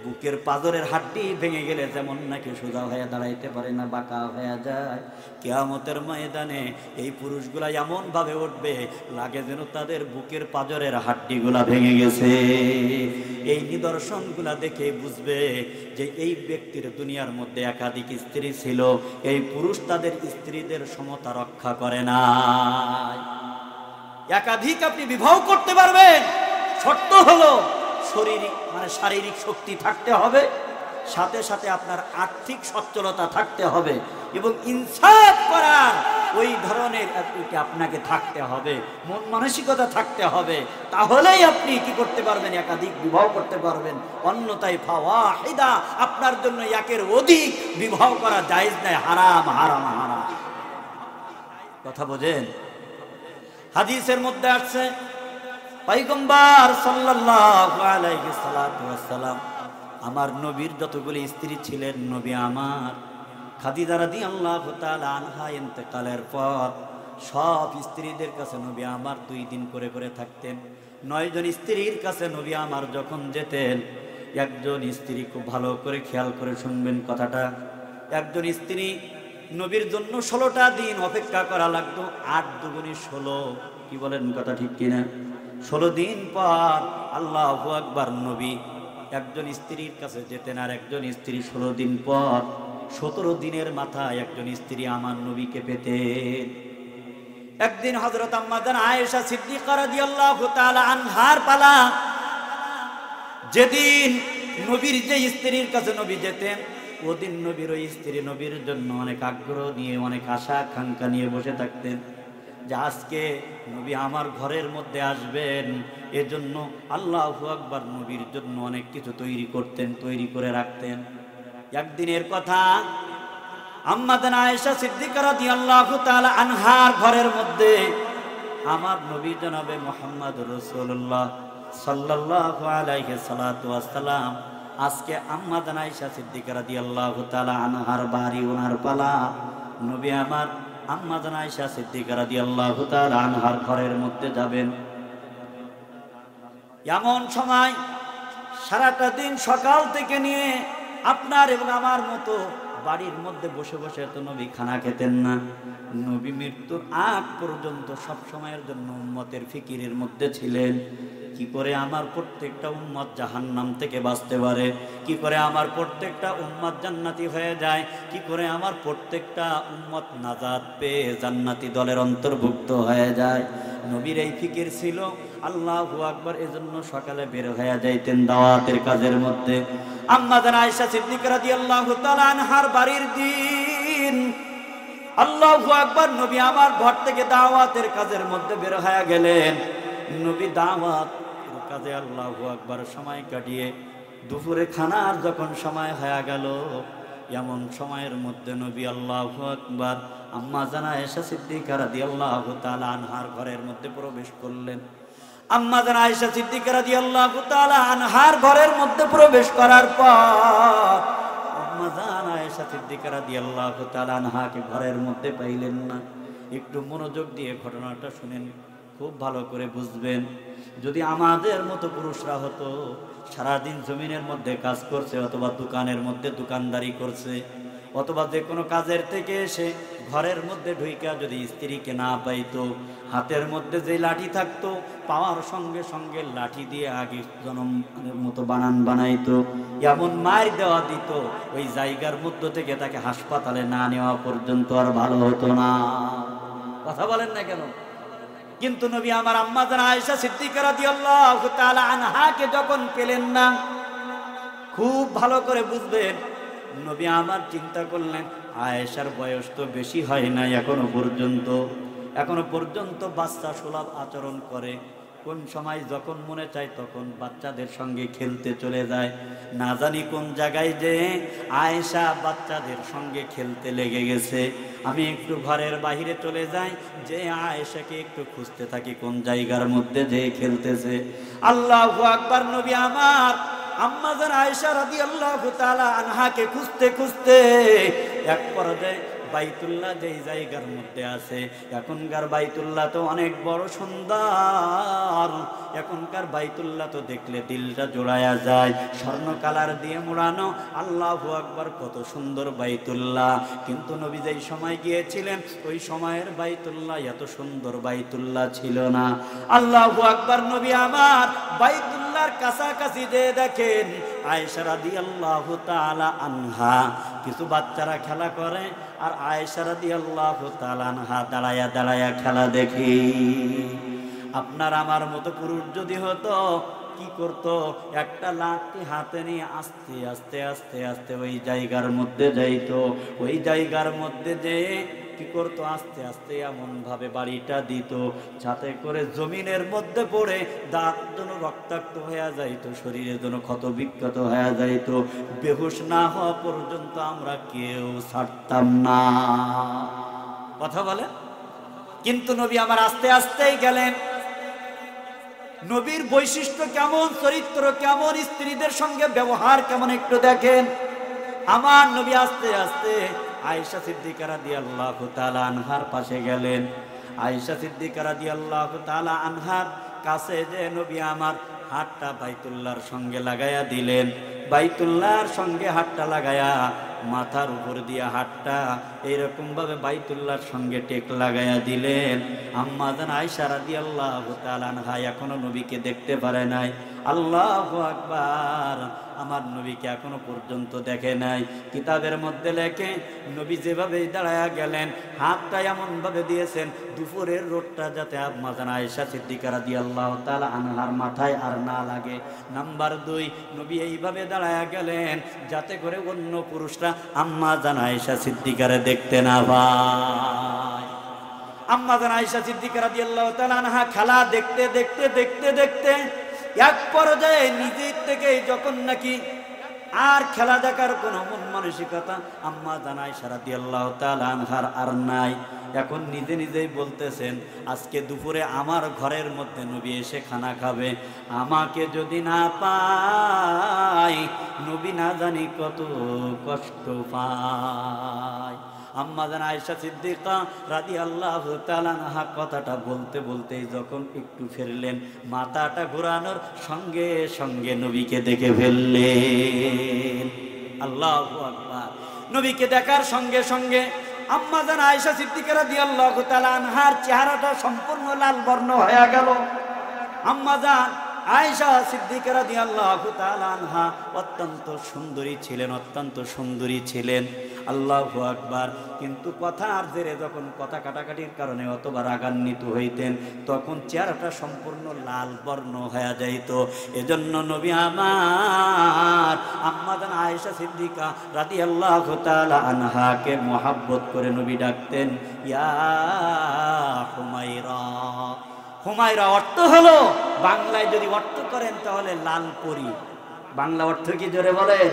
বুকের পাজরের হাড্ডি ভেঙে গেলে যেমন নাকি সোজা হয়ে দাঁড়াইতে পারে না, বাঁকা হয়ে যায়, কিয়ামতের ময়দানে এই পুরুষগুলা এমন ভাবে উঠবে লাগে যেন তাদের বুকের পাজরের হাড্ডিগুলা ভেঙে গেছে। এই নিদর্শনগুলা দেখে বুঝবে যে এই ব্যক্তির দুনিয়ার মধ্যে একাধিক স্ত্রী ছিল, এই পুরুষ তাদের স্ত্রীদের সমতা রক্ষা করে না। একাধিক আপনি বিবাহ করতে পারবেন, শর্ত হলো শারীরিক শক্তি থাকতে হবে, সাথে সাথে আপনার আর্থিক সচ্ছলতা থাকতে হবে এবং ইনসাফ করার ওই ধরনের আপনাকে থাকতে হবে, মন মানসিকতা থাকতে হবে। তাহলেই আপনি কি করতে পারবেন? একাধিক বিবাহ করতে পারবেন। অন্যথায় ফাওয়াহিদা, আপনার জন্য একের অধিক বিবাহ করা জায়েজ নয়, হারাম হারাম হারাম। কথা বোঝেন? হাদিসের মধ্যে আসছে পয়গম্বর সাল্লাল্লাহু আলাইহি সাল্লাম, আমার নবীর যতগুলি স্ত্রী ছিলেন, নবী আমার খাদিজা রাদিয়াল্লাহু তাআলা আনহা ইন্তেকালের পর সব স্ত্রীদের কাছে নবী আমার 2 দিন করে করে থাকতেন। 9 জন স্ত্রীর কাছে নবী আমার যখন যেতেন, একজন স্ত্রী, খুব ভালো করে খেয়াল করে শুনবেন কথাটা, একজন স্ত্রী নবীর জন্য 16টা দিন অপেক্ষা করা লাগতো। 8 দুগুণে 16, কি বলেন, কথা ঠিক কিনা? 16 দিন পর আল্লাহু আকবার, নবী একজন স্ত্রীর কাছে যেতেন, আর একজন স্ত্রী 16 দিন পর, 17 দিনের মাথায় একজন স্ত্রী আমার নবীকে পেতেন। একদিন হযরত আম্মা জান আয়েশা সিদ্দিকা রাদিয়াল্লাহু তাআলা আনহার পালা। যেদিন নবীর যে স্ত্রীর কাছে নবী যেতেন, ওদিন নবীর ওই স্ত্রী নবীর জন্য অনেক আগ্রহ নিয়ে, অনেক আশা আকাঙ্ক্ষা নিয়ে বসে থাকতেন। যে আজকে নবী আমার ঘরের মধ্যে আসবেন, এজন্য আল্লাহু আকবার নবীর জন্য অনেক কিছু তৈরি করতেন, তৈরি করে রাখতেন। একদিনের কথা, আম্মা জান আয়েশা সিদ্দিকা রাদিয়াল্লাহু তাআলা আনহার ঘরের মধ্যে আমার নবী জনাবে মুহাম্মদুর রাসূলুল্লাহ সাল্লাল্লাহু আলাইহি সাল্লাতু ওয়াসসালাম, আজকে আম্মা জান আয়েশা সিদ্দিকা রাদিয়াল্লাহু তাআলা আনহার বাড়ি, ওনার পালা। নবী আমার আম্মা জান আয়েশা সিদ্দিকা রাদিয়াল্লাহু তাআলা আনহার ঘরের মধ্যে যাবেন। এমন সময় সারাটা দিন সকাল থেকে নিয়ে আপনার এবং আমার মতো বাড়ির মধ্যে বসে বসে তো নবী খানা খেতেন না। নবী মৃত্যুর আগ পর্যন্ত সব সময়ের জন্য উম্মতের ফিকিরের মধ্যে ছিলেন। কি করে আমার প্রত্যেকটা উম্মত জাহান্নাম থেকে বাঁচতে পারে, কি করে আমার প্রত্যেকটা উম্মত জান্নাতি হয়ে যায়, কি করে আমার প্রত্যেকটা উম্মত নাজাত পেয়ে জান্নাতি দলের অন্তর্ভুক্ত হয়ে যায়। নবীর এই ফিকির ছিল। আল্লাহু আকবার। এজন্য সকালে বের হয়ে যাইতেন দাওয়াতের কাজের মধ্যে। আম্মা জান আয়েশা সিদ্দিকা রাদিয়াল্লাহু তাআলা আনহার বাড়ির দিন, আল্লাহু আকবার, নবী আমার ঘর থেকে দাওয়াতের কাজের মধ্যে বের হয়ে গেলেন। নবী দাওয়াত কাজে আল্লাহু আকবার সময় কাটিয়ে দুপুরে খানার যখন সময় হয়ে গেল, এমন সময়ের মধ্যে নবী আল্লাহু আকবার আম্মা জান আয়েশা সিদ্দিকা রাদিয়াল্লাহু তাআলা আনহার ঘরের মধ্যে প্রবেশ করলেন। আম্মা জান আয়েশা সিদ্দিকা রাদিয়াল্লাহু তাআলা আনহার ঘরের মধ্যে প্রবেশ করার পর আম্মা জান আয়েশা সিদ্দিকা রাদিয়াল্লাহু তাআলা আনহাকে ঘরের মধ্যে পাইলেন না। একটু মনোযোগ দিয়ে ঘটনাটা শুনেন, খুব ভালো করে বুঝবেন। যদি আমাদের মতো পুরুষরা হতো, সারাদিন জমিনের মধ্যে কাজ করছে, অথবা দোকানের মধ্যে দোকানদারি করছে, অথবা যে কোনো কাজের থেকে এসে ঘরের মধ্যে ঢুইকা যদি স্ত্রীকে না পাইতো, হাতের মধ্যে যে লাঠি থাকতো পাওয়ার সঙ্গে সঙ্গে লাঠি দিয়ে আগে জনমের মতো বানান বানাইতো, এমন মার দেওয়া দিত, ওই জায়গার মধ্য থেকে তাকে হাসপাতালে না নেওয়া পর্যন্ত আর ভালো হতো না। কথা বলেন না কেন? কিন্তু নবী আমার আম্মা জান আয়েশা সিদ্দিকা রাদিয়াল্লাহু তাআলা আনহাকে যখন পেলেন না, খুব ভালো করে বুঝবেন, নবী আমার চিন্তা করলেন, আয়েশার বয়স তো বেশি হয় না এখনো পর্যন্ত বাচ্চা সুলভ আচরণ করে। কোন সময় যখন মনে চায় তখন বাচ্চাদের সঙ্গে খেলতে চলে যায়। না জানি কোন জায়গায় যে আয়েশা বাচ্চাদের সঙ্গে খেলতে লেগে গেছে। আমি একটু ঘরের বাহিরে চলে যাই, যে আয়েশাকে একটু খুঁজতে থাকি কোন জায়গার মধ্যে যে খেলতেছে। আল্লাহু আকবার। নবী আমার আম্মা জান আয়েশা রাদিয়াল্লাহু তাআলা আনহাকে খুঁজতে খুঁজতে এক পর্যায়ে বাইতুল্লাহ যেই জায়গার মধ্যে আছে, এখনকার বাইতুল্লাহ তো অনেক বড় সুন্দর, এখনকার বাইতুল্লাহ তো দেখলে দিলটা জোড়ায়া যায়, স্বর্ণ কালার দিয়ে মোড়ানো। আল্লাহু আকবার, কত সুন্দর বাইতুল্লাহ। কিন্তু নবী যেই সময় গিয়েছিলেন ওই সময়ের বাইতুল্লাহ এত সুন্দর বাইতুল্লাহ ছিল না। আল্লাহু আকবার। নবী আমার বাইতুল্লাহর কাছাকাছি যে দেখেন আয়েশা রাদিয়াল্লাহু তাআলা আনহা, কিছু বাচ্চারা খেলা করে আর আয়েশা রাদিয়াল্লাহু তাআলা আনহা দাঁড়ায়া দাঁড়ায়া খেলা দেখি। আপনার আমার মতো পুরুষ যদি হতো কি করতো? একটা লাঠি হাতে নিয়ে আস্তে আস্তে আস্তে আস্তে ওই জায়গার মধ্যে যাইতো। ওই জায়গার মধ্যে যে কি করতো? আস্তে আস্তে এমন ভাবে বাড়িটা দিত যাতে করে জমিনের মধ্যে পড়ে দাঁত যেন রক্তাক্ত হয়ে যাইতো, শরীরের জন্য ক্ষত বিক্ষত হয়ে যাইতো। বেহুশ না হওয়া পর্যন্ত আমরা কেউ ছাড়তাম না। কথা বলে। কিন্তু নবী আমার আস্তে আস্তেই গেলেন। নবীর বৈশিষ্ট্য কেমন, চরিত্র কেমন, স্ত্রীদের সঙ্গে ব্যবহার কেমন একটু দেখেন। আমার নবী আস্তে আস্তে আয়েশা সিদ্দিকা রাদিয়াল্লাহু তাআলা আনহার পাশে গেলেন। আয়েশা সিদ্দিকা রাদিয়াল্লাহু তাআলা আনহার কাছে যে নবী আমার হাতটা বাইতুল্লাহর সঙ্গে লাগায়া দিলেন। বাইতুল্লাহর সঙ্গে হাতটা লাগায়া মাথার উপর দিয়া হাতটা এইরকম ভাবে বাইতুল্লাহর সঙ্গে টেক লাগায়া দিলেন। আম্মা জান আয়েশা রাদিয়াল্লাহু তাআলা আনহা এখনো নবীকে দেখতে পারে নাই। আল্লাহু আকবার। আমার নবীকে এখনো পর্যন্ত দেখে নাই। কিতাবের মধ্যে লেখে নবী যেভাবে দাঁড়ায়া গেলেন, হাতটা এমন ভাবে দিয়েছেন দুপুরের রোদটা যাতে আম্মা জান আয়েশা সিদ্দিকা রাদিয়াল্লাহু তাআলা আনহার মাথায় আর না লাগে। নাম্বার 2, নবী এইভাবে দাঁড়ায়া গেলেন যাতে করে অন্য পুরুষরা আম্মা জান আয়েশা সিদ্দিকারে দেখতে না পায়। আম্মা জান আয়েশা সিদ্দিকা রাদিয়াল্লাহু তাআলা আনহা খেলা দেখতে দেখতে দেখতে দেখতে এক পর্যায়ে নিজের থেকে যখন নাকি আর খেলা দেখার কোনো মন মানসিকতা আম্মা জান আয়েশা রাদিয়াল্লাহু তাআলা আনহার আর নাই, এখন নিজে নিজেই বলতেছেন, আজকে দুপুরে আমার ঘরের মধ্যে নবী এসে খানা খাবে, আমাকে যদি না পায় নবী না জানি কত কষ্ট পায়। আম্মা জান আয়েশা সিদ্দিকা রাদিয়াল্লাহু তাআলা আনহা কথাটা বলতে বলতেই যখন একটু ফিরলেন, মাথাটা ঘোরানোর সঙ্গে সঙ্গে নবীকে দেখে ফেললেন। আল্লাহু আকবার। নবীকে দেখার সঙ্গে সঙ্গে আম্মা জান আয়েশা সিদ্দিকা রাদিয়াল্লাহু তাআলা আনহার চেহারাটা সম্পূর্ণ লাল বর্ণ হয়ে গেল। আম্মা জান আয়েশা সিদ্দিকা রাদিয়াল্লাহু তাআলা আনহা অত্যন্ত সুন্দরী ছিলেন, অত্যন্ত সুন্দরী ছিলেন। আল্লাহু আকবার। কিন্তু কথার জেরে যখন কথা কাটাকাটির কারণে অতবার রাগান্বিত হইতেন, তখন চেহারাটা সম্পূর্ণ লাল বর্ণ হয়ে যাইত। এজন্য নবী আমার আম্মা জান আয়েশা সিদ্দিকা রাদিয়াল্লাহু তাআলা আনহাকে মোহাব্বত করে নবী ডাকতেন, ইয়া হুমায়রা। হুমায়রা অর্থ হলো, বাংলায় যদি অর্থ করেন তাহলে লাল পরী। বাংলা অর্থ কি জোরে বলেন?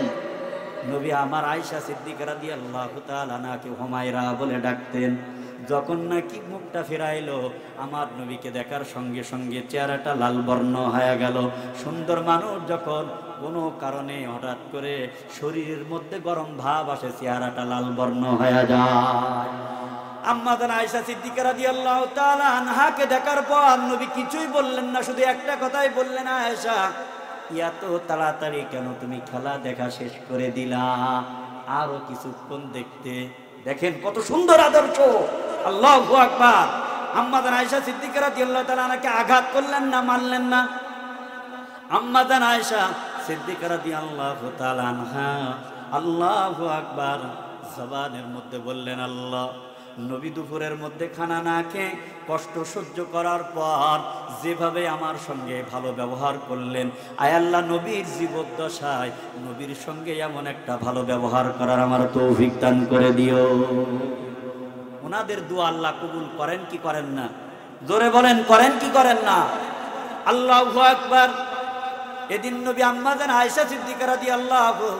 নবী আমার আয়েশা সিদ্দিকা রাদিয়াল্লাহু তাআলা আনহাকে হুমায়রা বলে ডাকতেন। যখন নাকি মুখটা ফেরাইলো, আমার নবীকে দেখার সঙ্গে সঙ্গে চেহারাটা লাল বর্ণ হয়ে গেল। সুন্দর মানুষ যখন কোনো কারণে হঠাৎ করে শরীরের মধ্যে গরম ভাব আসে, চেহারাটা লাল বর্ণ হয়ে যায়। আম্মা জান আয়েশা সিদ্দিকা রাদিয়াল্লাহু তাআলা আনহাকে দেখার পর নবী কিছুই বললেন না, শুধু একটা কথাই বললেন, আয়েশা এত তাড়াতাড়ি কেন তুমি খেলা দেখা শেষ করে দিলা? আরো কিছুক্ষণ দেখতে। দেখেন কত সুন্দর আদর্শ। আল্লাহু আকবার। আম্মা জান আয়েশা সিদ্দিকা রাদিয়াল্লাহু তাআলা আনহাকে আঘাত করলেন না, মানলেন না। আম্মা জান আয়েশা সিদ্দিকা রাদিয়াল্লাহু তাআলা আনহা আল্লাহু আকবার জবানের মধ্যে বললেন, আল্লাহ, নবী দুপুরের মধ্যে খানা না খেয়ে কষ্ট সহ্য করার পর যেভাবে আমার সঙ্গে ভালো ব্যবহার করলেন, আয় আল্লাহ, নবীর জীবদ্দশায় নবীর সঙ্গে এমন একটা ভালো ব্যবহার করার আমার তৌফিক দান করে দিও। ওনাদের দোয়া আল্লাহ কবুল করেন কি করেন না? জোরে বলেন, করেন কি করেন না? আল্লাহু আকবার। এদিন নবী আম্মা জান আয়েশা সিদ্দিকা রাদিয়াল্লাহু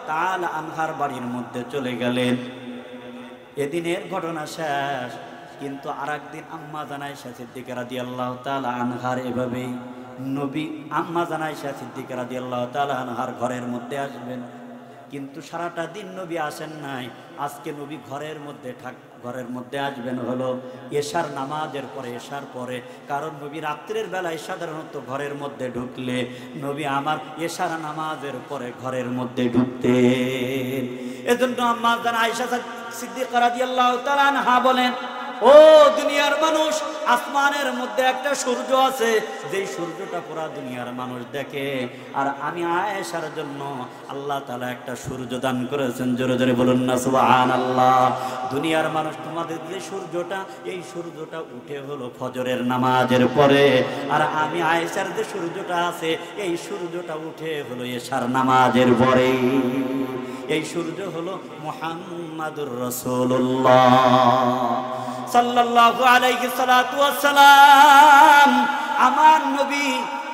তাআলা আনহার বাড়ির মধ্যে চলে গেলেন। এদিনের ঘটনা শেষ, কিন্তু আরেকদিন আম্মা জান আয়েশা সিদ্দিকা রাদিয়াল্লাহু তাআলা আনহার এভাবেই নবী আম্মা জান আয়েশা সিদ্দিকা রাদিয়াল্লাহু তাআলা আনহার ঘরের মধ্যে আসবেন, কিন্তু সারাটা দিন নবী আসেন নাই। আজকে নবী ঘরের মধ্যে আসবেন হলো এশার নামাজের পরে, এশার পরে। কারণ নবী রাত্রের বেলায় সাধারণত ঘরের মধ্যে ঢুকলে নবী আমার এশার নামাজের পরে ঘরের মধ্যে ঢুকতেন। এজন্য আম্মা জান আয়েশা সিদ্দিকা রাদিয়াল্লাহু তাআলা আনহা বলেন, ও দুনিয়ার মানুষ, আসমানের মধ্যে একটা সূর্য আছে, যেই সূর্যটা পুরা দুনিয়ার মানুষ দেখে, আর আমি আয়েশার জন্য আল্লাহ তাআলা একটা সূর্য দান করেছেন। জোরে জোরে বলুন না সুবহানাল্লাহ। দুনিয়ার মানুষ, তোমাদের যে সূর্যটা, এই সূর্যটা উঠে হলো ফজরের নামাজের পরে, আর আমি আয়েশার যে সূর্যটা আছে, এই সূর্যটা উঠে হলো এশার নামাজের পরে। এই সূর্য হলো মুহাম্মাদুর রাসূলুল্লাহ সাল্লাল্লাহু আলাইহি সাল্লাতু ওয়াসসালাম। আমার নবী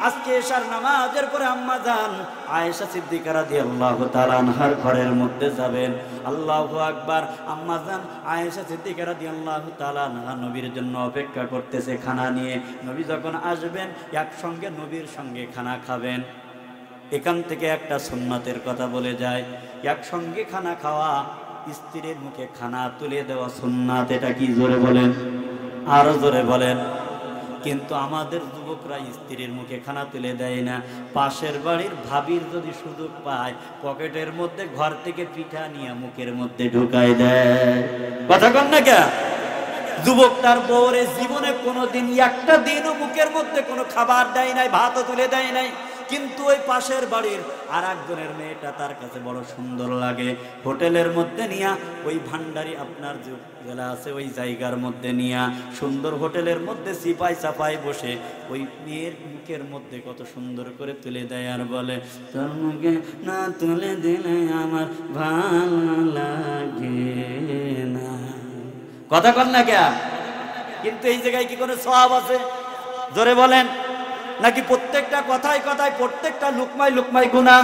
আজকে এশার নামাজের পরে আম্মা জান আয়েশা সিদ্দিকা রাদিয়াল্লাহু তাআলা আনহার ঘরের মধ্যে যাবেন। আল্লাহু আকবার। আম্মা জান আয়েশা সিদ্দিকা রাদিয়াল্লাহু তাআলা আনহা নবীর জন্য অপেক্ষা করতেছে খানা নিয়ে। নবী যখন আসবেন একসঙ্গে নবীর সঙ্গে খানা খাবেন। এখান থেকে একটা সুন্নাতের কথা বলে যায়, একসঙ্গে খানা খাওয়া, স্ত্রীর মুখে খানা তুলে দেওয়া সুন্নাত। এটা কি জোরে বলেন, আরো জোরে বলেন। কিন্তু আমাদের যুবকরা স্ত্রীর মুখে খানা তুলে দেয় না। পাশের বাড়ির ভাবির যদি সুযোগ পায়, পকেটের মধ্যে ঘর থেকে পিঠা নিয়ে মুখের মধ্যে ঢুকাই দেয়। কথা কন না কে? যুবক তার বউরে জীবনে কোনোদিন একটা দিনও মুখের মধ্যে কোনো খাবার দেয় নাই, ভাতও তুলে দেয় নাই। কিন্তু ওই পাশের বাড়ির আর একজনের মেয়েটা তার কাছে বড় সুন্দর লাগে। হোটেলের মধ্যে নিয়া, ওই ভান্ডারি আপনার যে জেলা আছে ওই জায়গার মধ্যে নিয়া, সুন্দর হোটেলের মধ্যে সিপাই চাপাই বসে ওই মেয়ের মুখের মধ্যে কত সুন্দর করে তুলে দেয়, আর বলে, তোর মুখে না তুলে দিলে আমার ভালো লাগে না। কথা কর না কে? কিন্তু এই জায়গায় কি কোনো সওয়াব আছে? জোরে বলেন। নাকি প্রত্যেকটা কথায় কথায় প্রত্যেকটা লুকমায় লুকমায় গুনাহ?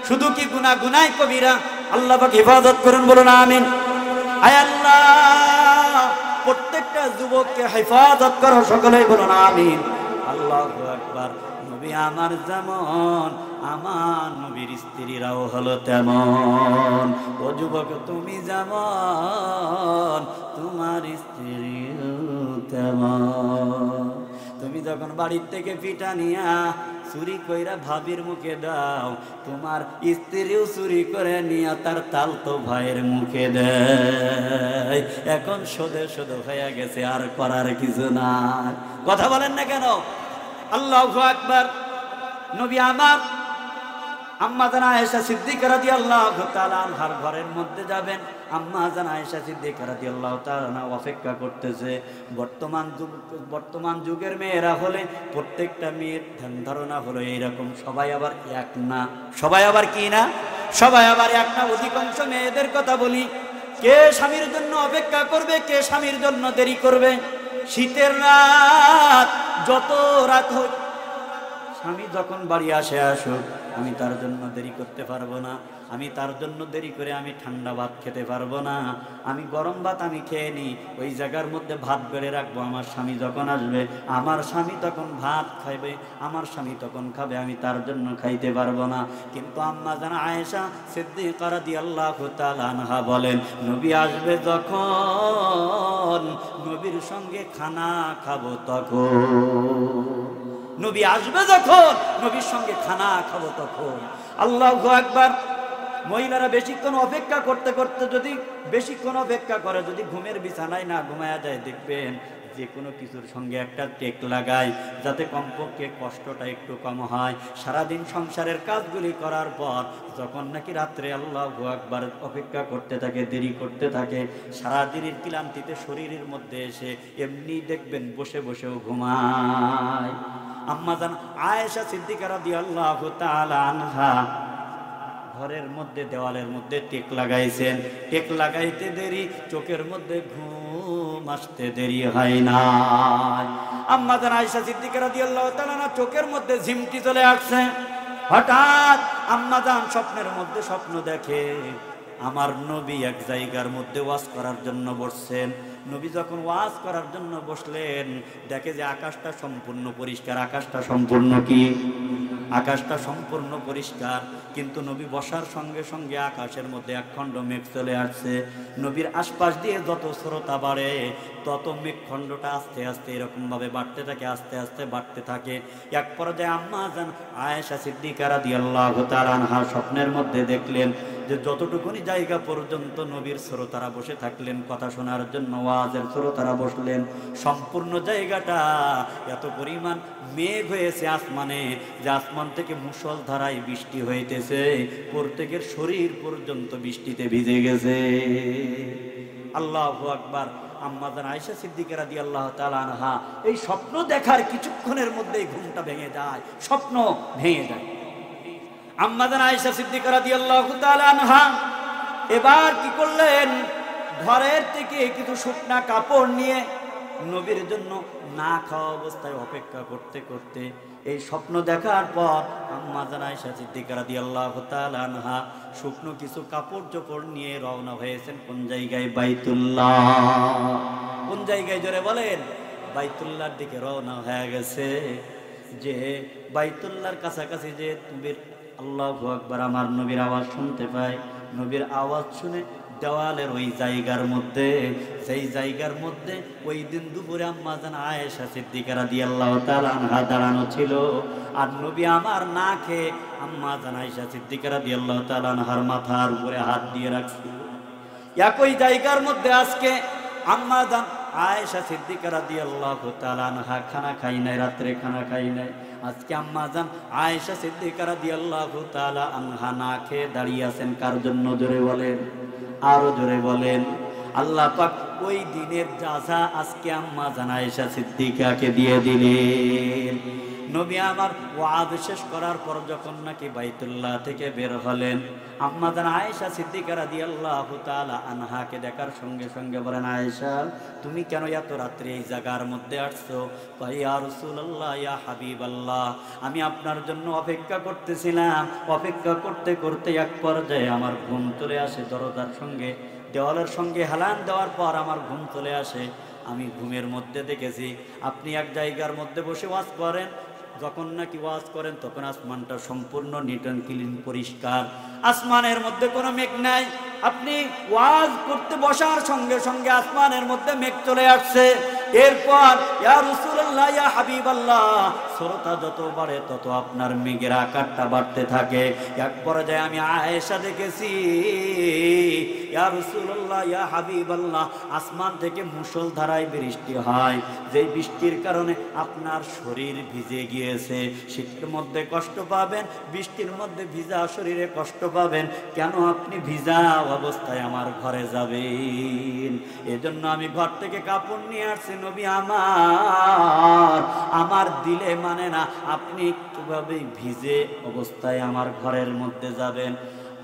শুধু কি গুনাহ গুনাই কবিরা? আল্লাহ পাক হেফাজত করুন, বলুন আমিন। আয় আল্লাহ, প্রত্যেকটা যুবককে হেফাজত করো, সকলেই বলুন আমিন। আল্লাহু আকবার। নবী আমার যেমন, আমার নবীর স্ত্রীরাও হলো তেমন। ও যুবক তুমি যেমন, তোমার স্ত্রীও তেমন। তুমি যখন বাড়ির থেকে পিঠা নিয়া চুরি কইরা ভাবির মুখে দাও, তোমার স্ত্রীও চুরি করে নিয়া তার তালতো ভাইয়ের মুখে দেয়। এখন সোদে সোদে হয়ে গেছে, আর করার কিছু নাই। কথা বলেন না কেন? আল্লাহু আকবার। নবী আমার আম্মা জান আয়েশা সিদ্দিকা রাদিয়াল্লাহু তাআলা আনহার ঘরের মধ্যে যাবেন। আম্মা জান আয়েশা সিদ্দিকা রাদিয়াল্লাহু তাআলা অপেক্ষা করতেছে। বর্তমান যুগের মেয়েরা হলে প্রত্যেকটা মেয়ের ধ্যান ধারণা হলো এইরকম, সবাই আবার এক না। সবাই আবার কি না? সবাই আবার এক না। অধিকাংশ মেয়েদের কথা বলি, কে স্বামীর জন্য অপেক্ষা করবে, কে স্বামীর জন্য দেরি করবে? শীতের রাত, যত রাত হোক, স্বামী যখন বাড়ি আসুক, আমি তার জন্য দেরি করতে পারবো না। আমি তার জন্য দেরি করে আমি ঠান্ডা ভাত খেতে পারবো না। আমি গরম ভাত আমি খেয়ে নিই, ওই জায়গার মধ্যে ভাত বেড়ে রাখবো। আমার স্বামী যখন আসবে, আমার স্বামী তখন ভাত খাইবে, আমার স্বামী তখন খাবে, আমি তার জন্য খাইতে পারবো না। কিন্তু আম্মা জান আয়েশা সিদ্দিকা রাদিয়াল্লাহু তাআলা আনহা বলেন, নবী আসবে যখন, নবীর সঙ্গে খানা খাবো তখন। নবী আসবে যখন, নবীর সঙ্গে খানা খাবো তখন। আল্লাহু আকবার। মহিলারা বেশিক্ষণ অপেক্ষা করতে করতে, যদি বেশিক্ষণ অপেক্ষা করে, যদি ঘুমের বিছানায় না ঘুমায়া যায়, দেখবেন যে কোনো কিছুর সঙ্গে একটা টেক লাগায়, যাতে কমপক্ষে কষ্টটা একটু কম হয়। সারাদিন সংসারের কাজগুলি করার পর যখন নাকি রাত্রে আল্লাহু আকবার অপেক্ষা করতে থাকে, দেরি করতে থাকে, সারাদিনের ক্লান্তিতে শরীরের মধ্যে এসে এমনি দেখবেন বসে বসেও ঘুমায়। আম্মা জান আয়েশা সিদ্দিকা রাদিয়াল্লাহু তাআলা আনহা ঘরের মধ্যে দেওয়ালের মধ্যে টেক লাগাইছেন। টেক লাগাইতে দেরি, চোখের মধ্যে ঘুম আসতে দেরি হয় না। আম্মা জান আয়েশা সিদ্দিকা রাদিয়াল্লাহু তাআলা না চোখের মধ্যে ঝিমটি চলে আসছে। হঠাৎ আম্মা জান স্বপ্নের মধ্যে স্বপ্ন দেখে, আমার নবী এক জায়গার মধ্যে ওয়াজ করার জন্য বসছেন। নবী যখন ওয়াজ করার জন্য বসলেন, দেখে যে আকাশটা সম্পূর্ণ পরিষ্কার। আকাশটা সম্পূর্ণ কি? আকাশটা সম্পূর্ণ পরিষ্কার। কিন্তু নবী বসার সঙ্গে সঙ্গে আকাশের মধ্যে একখণ্ড মেঘ চলে আসছে। নবীর আশপাশ দিয়ে যত শ্রোতা বাড়ে, তত মেঘখণ্ডটা আস্তে আস্তে এরকম ভাবে বাড়তে থাকে, আস্তে আস্তে বাড়তে থাকে। এক পর্যায়ে আম্মা জান আয়েশা সিদ্দিকা রাদিয়াল্লাহু তাআলা আনহা স্বপ্নের মধ্যে দেখলেন যে যতটুকুনি জায়গা পর্যন্ত নবীর শ্রোতারা বসে থাকলেন কথা শোনার জন্য, ওয়াজের শ্রোতারা বসলেন, সম্পূর্ণ জায়গাটা এত পরিমাণ মেঘ হয়েছে আসমানে, যে আসমান থেকে মুষলধারায় বৃষ্টি হইতেছে, প্রত্যেকের শরীর পর্যন্ত বৃষ্টিতে ভিজে গেছে। আল্লাহু আকবার। আম্মা জান আয়েশা সিদ্দিকা রাদিয়াল্লাহু তাআলা আনহা এই স্বপ্ন দেখার কিছুক্ষণের মধ্যেই ঘুমটা ভেঙে যায়, স্বপ্ন ভেঙে যায়। আম্মা জান আয়েশা সিদ্দিকা রাদিয়াল্লাহু তাআলা আনহা এবার কি করলেন, ঘরের থেকে কিছু শুকনা কাপড় নিয়ে নবীর জন্য না খাওয়া অবস্থায় অপেক্ষা করতে করতে, এই স্বপ্ন দেখার পর আম্মা জান আয়েশা সিদ্দিকা রাদিয়াল্লাহু তাআলা আনহা শুকনো কিছু কাপড় চোপড় নিয়ে রওনা হয়েছেন কোন জায়গায়? বাইতুল্লাহ। কোন জায়গায়? জোরে বলেন। বাইতুল্লাহর দিকে রওনা হয়ে গেছে। যে বাইতুল্লাহর কাছাকাছি যে নবীর, আল্লাহু আকবার, আমার নবীর আওয়াজ শুনতে পায়। নবীর আওয়াজ শুনে দেওয়ালের ওই জায়গার মধ্যে, সেই জায়গার মধ্যে ওই দিন দুপুরে আম্মা জান আয়েশা সিদ্দিকা রাদিয়াল্লাহু তাআলা আনহা দাঁড়ানো ছিল। আর নবী আমার না খেয়ে আম্মা জান আয়েশা সিদ্দিকা রাদিয়াল্লাহু তাআলা আনহার মাথার উপরে হাত দিয়ে রাখছিল। একই জায়গার মধ্যে আজকে আম্মা জান আয়েশা সিদ্দিকা রাদিয়াল্লাহু তাআলা আনহা খানা খাই নাই, রাত্রে খানা খাই নাই। আজকে আম্মা জান আয়েশা সিদ্দিকা রাদিয়াল্লাহু তাআলা আনহা না খেয়ে দাঁড়িয়ে আছেন কার জন্য? জোরে বলেন, আরো জোরে বলেন। আল্লাহ পাক ওই দিনের যাজা আজকে আম্মা জান আয়েশা সিদ্দিকাকে দিয়ে দিলেন। নবী আমার ওয়াজ শেষ করার পর যখন নাকি বাইতুল্লাহ থেকে বের হলেন, আম্মা জান আয়েশা সিদ্দিকা রাদিয়াল্লাহু তাআলা আনহাকে দেখার সঙ্গে সঙ্গে বলেন, আয়েশা তুমি কেন এত রাত্রে এই জায়গার মধ্যে আসছো? কয়, ইয়া রাসূলুল্লাহ, ইয়া হাবিবাল্লাহ, আমি আপনার জন্য অপেক্ষা করতেছিলাম। অপেক্ষা করতে করতে এক পর্যায়ে আমার ঘুম চলে আসে। দরজার সঙ্গে দেওয়ালের সঙ্গে হেলান দেওয়ার পর আমার ঘুম চলে আসে। আমি ঘুমের মধ্যে দেখেছি আপনি এক জায়গার মধ্যে বসে ওয়াজ করেন। যখন নাকি ওয়াজ করেন তখন আসমানটা সম্পূর্ণ নিট অ্যান্ড ক্লিন, পরিষ্কার, আসমানের মধ্যে কোনো মেঘ নাই। আপনি ওয়াজ করতে বসার সঙ্গে সঙ্গে আসমানের মধ্যে মেঘ চলে আসছে। এরপর ইয়া রাসূলুল্লাহ, ইয়া হাবিবাল্লাহ, শ্রোতা যত বাড়ে তত আপনার মেঘের আকারটা বাড়তে থাকে। এক পর্যায়ে আমি আয়েশা দেখেছি, ইয়া রাসূলুল্লাহ, ইয়া হাবিবাল্লাহ, আসমান থেকে মুষলধারায় বৃষ্টি হয়। যে বৃষ্টির কারণে আপনার শরীর ভিজে গিয়েছে। শীতের মধ্যে কষ্ট পাবেন, বৃষ্টির মধ্যে ভিজা শরীরে কষ্ট পাবেন। কেন আপনি ভিজা অবস্থায় আমার ঘরে যাবেন? এজন্য আমি ঘর থেকে কাপড় নিয়ে আসছি। নবী আমার দিলে মানে না আপনি কিভাবে ভিজে অবস্থায় আমার ঘরের মধ্যে যাবেন?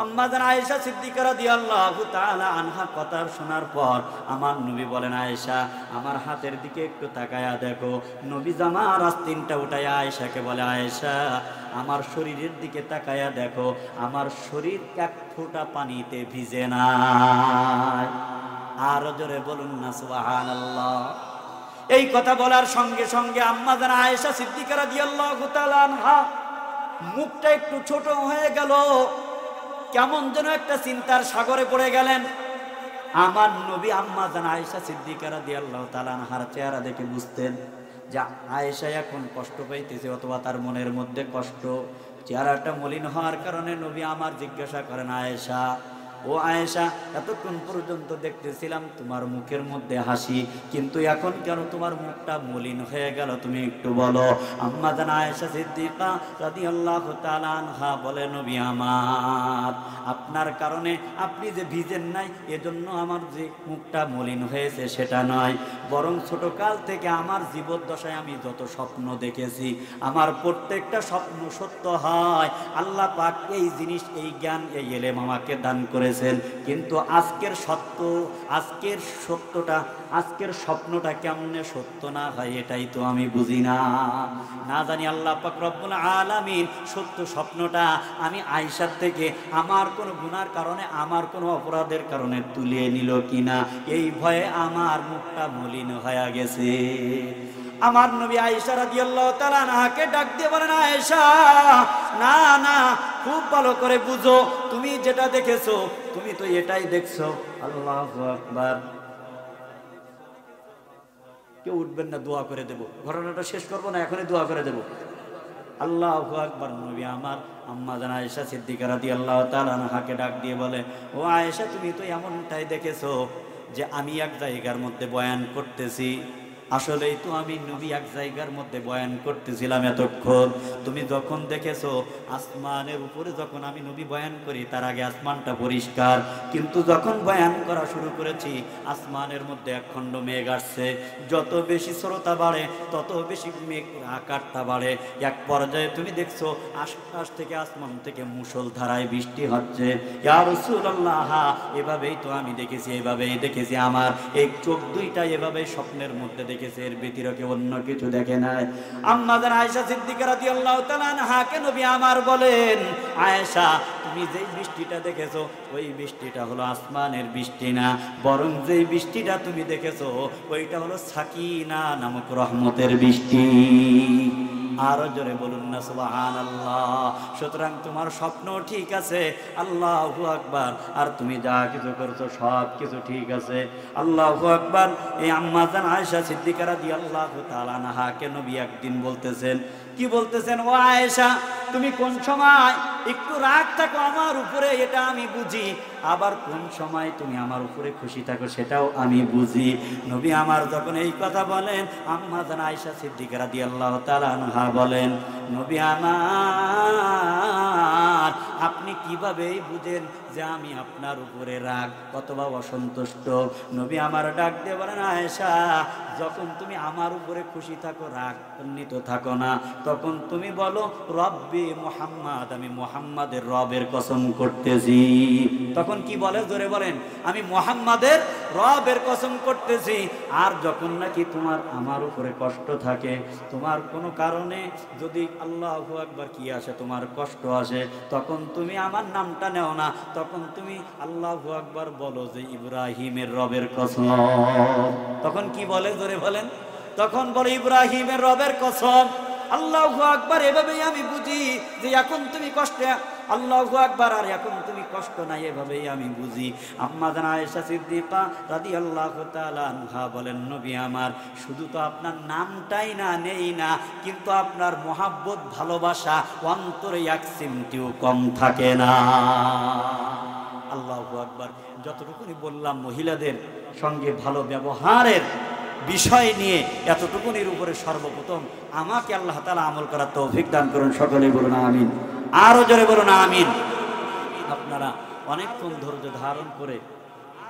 আম্মা জান আয়েশা সিদ্দিকা রাদিয়াল্লাহু তাআলা আনহা কথা শোনার পর আমার নবী বলেন, আয়েশা আমার হাতের দিকে একটু তাকায়া দেখো। নবী জামার আস্তিনটা উঠায়া আয়েশাকে বলে, আয়েশা আমার শরীরের দিকে তাকায়া দেখো, আমার শরীর এক ফোঁটা পানিতে ভিজে নাই। আর জোরে বলুন না সুবহানাল্লাহ। এই কথা বলার সঙ্গে সঙ্গে আম্মা জান আয়েশা সিদ্দিকা রাদিয়াল্লাহু তাআলা আনহা মুখটা একটু ছোট হয়ে গেল, কেমন যেন একটা চিন্তার সাগরে পড়ে গেলেন। আমার নবী আম্মা জান আয়েশা সিদ্দিকা রাদিয়াল্লাহু তাআলা আনহার চেহারা দেখে বুঝতেন যে আয়েশা এখন কষ্ট পাইতেছে, অথবা তার মনের মধ্যে কষ্ট। চেহারাটা মলিন হওয়ার কারণে নবী আমার জিজ্ঞাসা করেন, আয়েশা, ও আয়েশা, এতক্ষণ পর্যন্ত দেখতেছিলাম তোমার মুখের মধ্যে হাসি, কিন্তু এখন কেন তোমার মুখটা মলিন হয়ে গেল? তুমি একটু বলো। আম্মা জান আয়েশা সিদ্দিকা রাদিয়াল্লাহু তাআলা আনহা বলে, নবী আমার, আপনার কারণে আপনি যে ভিজেন নাই এজন্য আমার যে মুখটা মলিন হয়েছে সেটা নয়, বরং ছোটকাল থেকে আমার জীবদ্দশায় আমি যত স্বপ্ন দেখেছি, আমার প্রত্যেকটা স্বপ্ন সত্য হয়। আল্লাহ পাক এই জিনিস, এই জ্ঞান, এই ইলম আমাকে দান করে, কিন্তু আজকের সত্যটা, আজকের স্বপ্নটা কেমনে সত্য না হয় এটাই তো আমি বুঝি না। না জানি আল্লাহ পাক রব্বুল আলামিন সত্য স্বপ্নটা আমি আয়েশার থেকে আমার কোনো গুনার কারণে, আমার কোনো অপরাধের কারণে তুলে নিল কিনা, এই ভয়ে আমার মুখটা মলিন হয়ে গেছে। আমার নবী আয়েশা রাদিয়াল্লাহু তাআলা আনহাকে ডাক দিয়ে বলেন, আয়েশা, না না, খুব ভালো করে বুঝো, তুমি যেটা দেখেছো তুমি তো এটাই দেখছো। আল্লাহু আকবার। কেউ উঠবেন না, দোয়া করে দেব। ঘটনাটা শেষ করবো না, এখনই দোয়া করে দেব। আল্লাহু আকবার। নবী আমার আম্মা জান আয়েশা সিদ্দিকা রাদিয়াল্লাহু তাআলা আনহাকে ডাক দিয়ে বলে, ও আয়েশা, তুমি তো এমনটাই দেখেছো যে আমি এক জায়গার মধ্যে বয়ান করতেছি। আসলেই তো আমি নবী এক জায়গার মধ্যে বয়ান করতেছিলাম এতক্ষণ। তুমি যখন দেখেছো আসমানের উপরে যখন আমি নবী বয়ান করি তার আগে আসমানটা পরিষ্কার, কিন্তু যখন বয়ান করা শুরু করেছি আসমানের মধ্যে একখণ্ড মেঘ আসছে। যত বেশি শ্রোতা বাড়ে তত বেশি মেঘ আকারটা বাড়ে। এক পর্যায়ে তুমি দেখছো আকাশ থেকে, আসমান থেকে মুষলধারায় বৃষ্টি হচ্ছে। ইয়া রাসূলুল্লাহ, এভাবেই তো আমি দেখেছি, এভাবেই দেখেছি, আমার এই চোখ দুইটা এভাবেই স্বপ্নের মধ্যে দেখেছে, এর ব্যতিরেকে অন্য কিছু দেখে নাই। আম্মা জান আয়েশা সিদ্দিকা রাদিয়াল্লাহু তাআলা আনহাকে নবী আমার বলেন, আয়েশা, তুমি যেই বৃষ্টিটা দেখেছো ওই বৃষ্টিটা হলো আসমানের বৃষ্টি না, বরং যেই বৃষ্টিটা তুমি দেখেছো ওইটা হলো সাকিনা নামক রহমতের বৃষ্টি। আরো জোরে বলুন না সুবহানাল্লাহ। সুতরাং তোমার স্বপ্ন ঠিক আছে, আল্লাহু আকবার, আর তুমি যা কিছু করছো সব কিছু ঠিক আছে, আল্লাহু আকবার। এই আম্মা জান আয়েশা সিদ্দিকা রাদিয়াল্লাহু তাআলা আনহাকে নবী একদিন বলতেছেন, কি বলতেছেন, ও আয়েশা, তুমি কোন সময় একটু রাগ থাকো আমার উপরে এটা আমি বুঝি, আবার কোন সময় তুমি আমার উপরে খুশি থাকো সেটাও আমি বুঝি। নবী আমার যখন এই কথা বলেন, আম্মা জান আয়েশা সিদ্দিকা রাদিয়াল্লাহু তাআলা আনহা বলেন, নবী আমার, আপনি আপনি কিভাবে বুঝেন যে আমি আপনার উপরে রাগ অথবা অসন্তুষ্ট? নবী আমার ডাক দিয়ে বলেন, আয়েশা, যখন তুমি আমার উপরে খুশি থাকো, রাগান্বিত থাকো না, তখন তুমি বলো রব্বি মুহাম্মদ, আমি মুহাম্মাদের রবের কসম করতেছি। তখন কি বলে জোরে বলেন? আমি মুহাম্মাদের রবের কসম করতেছি। আর যখন নাকি তোমার আমার উপরে কষ্ট থাকে, তোমার কোনো কারণে যদি আল্লাহু আকবার কি আসে, তোমার কষ্ট আসে, তখন তুমি আমার নামটা নেও না, তখন তুমি আল্লাহু আকবার বলো যে ইব্রাহিমের রবের কসম। তখন কি বলে জোরে বলেন? তখন বলে ইব্রাহিমের রবের কসম। আল্লাহু আকবার। এভাবেই আমি বুঝি যে এখন তুমি কষ্টে, আল্লাহু আকবার, আর এখন তুমি কষ্ট নাই, এভাবেই আমি বুঝি। আম্মা জান আয়েশা সিদ্দিকা রাদিয়াল্লাহু তাআলা আনহা বলেন, নবী আমার শুধু তো আপনার নামটাই না নেই না, কিন্তু আপনার মহাব্বত ভালোবাসা অন্তরে এক সিমটিও কম থাকে না। আল্লাহু আকবার। যতটুকুনি বললাম মহিলাদের সঙ্গে ভালো ব্যবহারের বিষয় নিয়ে, এতটুকুনির উপরে সর্বপ্রথম আমাকে আল্লাহ তাআলা আমল করার তৌফিক দান করুন। সকলেই বলুন আমিন। আরো জোরে বলুন আমিন। আপনারা অনেকক্ষণ ধৈর্য ধারণ করে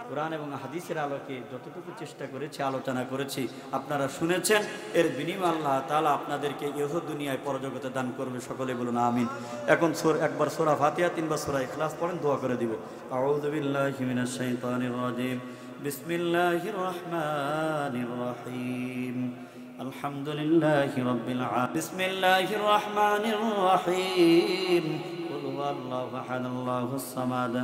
কোরআন এবং হাদিসের আলোকে যতটুকু চেষ্টা করেছি, আলোচনা করেছি, আপনারা শুনেছেন। এর বিনিময়ে আল্লাহ তাআলা আপনাদেরকে ইহ দুনিয়ায় পরজগতে দান করবে। সকলে বলুন আমিন। এখন একবার সূরা ফাতিহা, 3 বার সূরা ইখলাস পড়েন, দোয়া করে দিব। আউযু বিল্লাহি মিনাশ শাইতানির রাজিম। বিসমিল্লাহির রহমানির রহিম। আলহামদুলিল্লাহি রাব্বিল আলামিন। বিসমিল্লাহির রহমানির রহিম। কুল হুয়াল্লাহু আহাদ, আল্লাহুস সামাদ,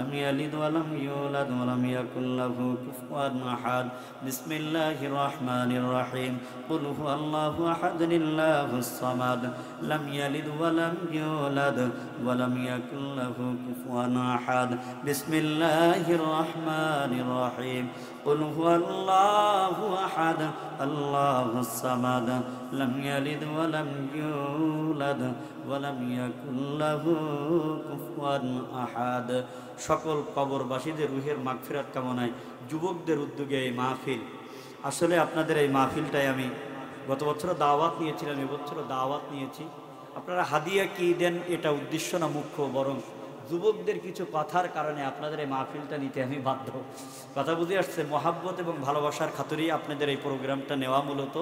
لم يلد ولم يولد ولم يكن له كفوا أحد. بسم الله الرحمن الرحيم. قل هو الله أحد الله الصمد لم يلد ولم يولد ولم يكن له كفوا أحد. بسم الله الرحمن الرحيم. قل هو الله أحد الله الصمد لم يلد ولم يولد ولم يكن له كفوا أحد. সকল কবরবাসীদের রুহের মাগফিরাত কামনায় যুবকদের উদ্যোগে এই মাহফিল। আসলে আপনাদের এই মাহফিলটাই আমি গত বছর দাওয়াত নিয়েছিলাম, এবছরও দাওয়াত নিয়েছি। আপনারা হাদিয়া কি দেন এটা উদ্দেশ্য না মুখ্য, বরং যুবকদের কিছু কথার কারণে আপনাদের এই মাহফিলটা নিতে আমি বাধ্য। কথা বুঝে আসছে? মহাব্বত এবং ভালোবাসার খাতিরেই আপনাদের এই প্রোগ্রামটা নেওয়া মূলত।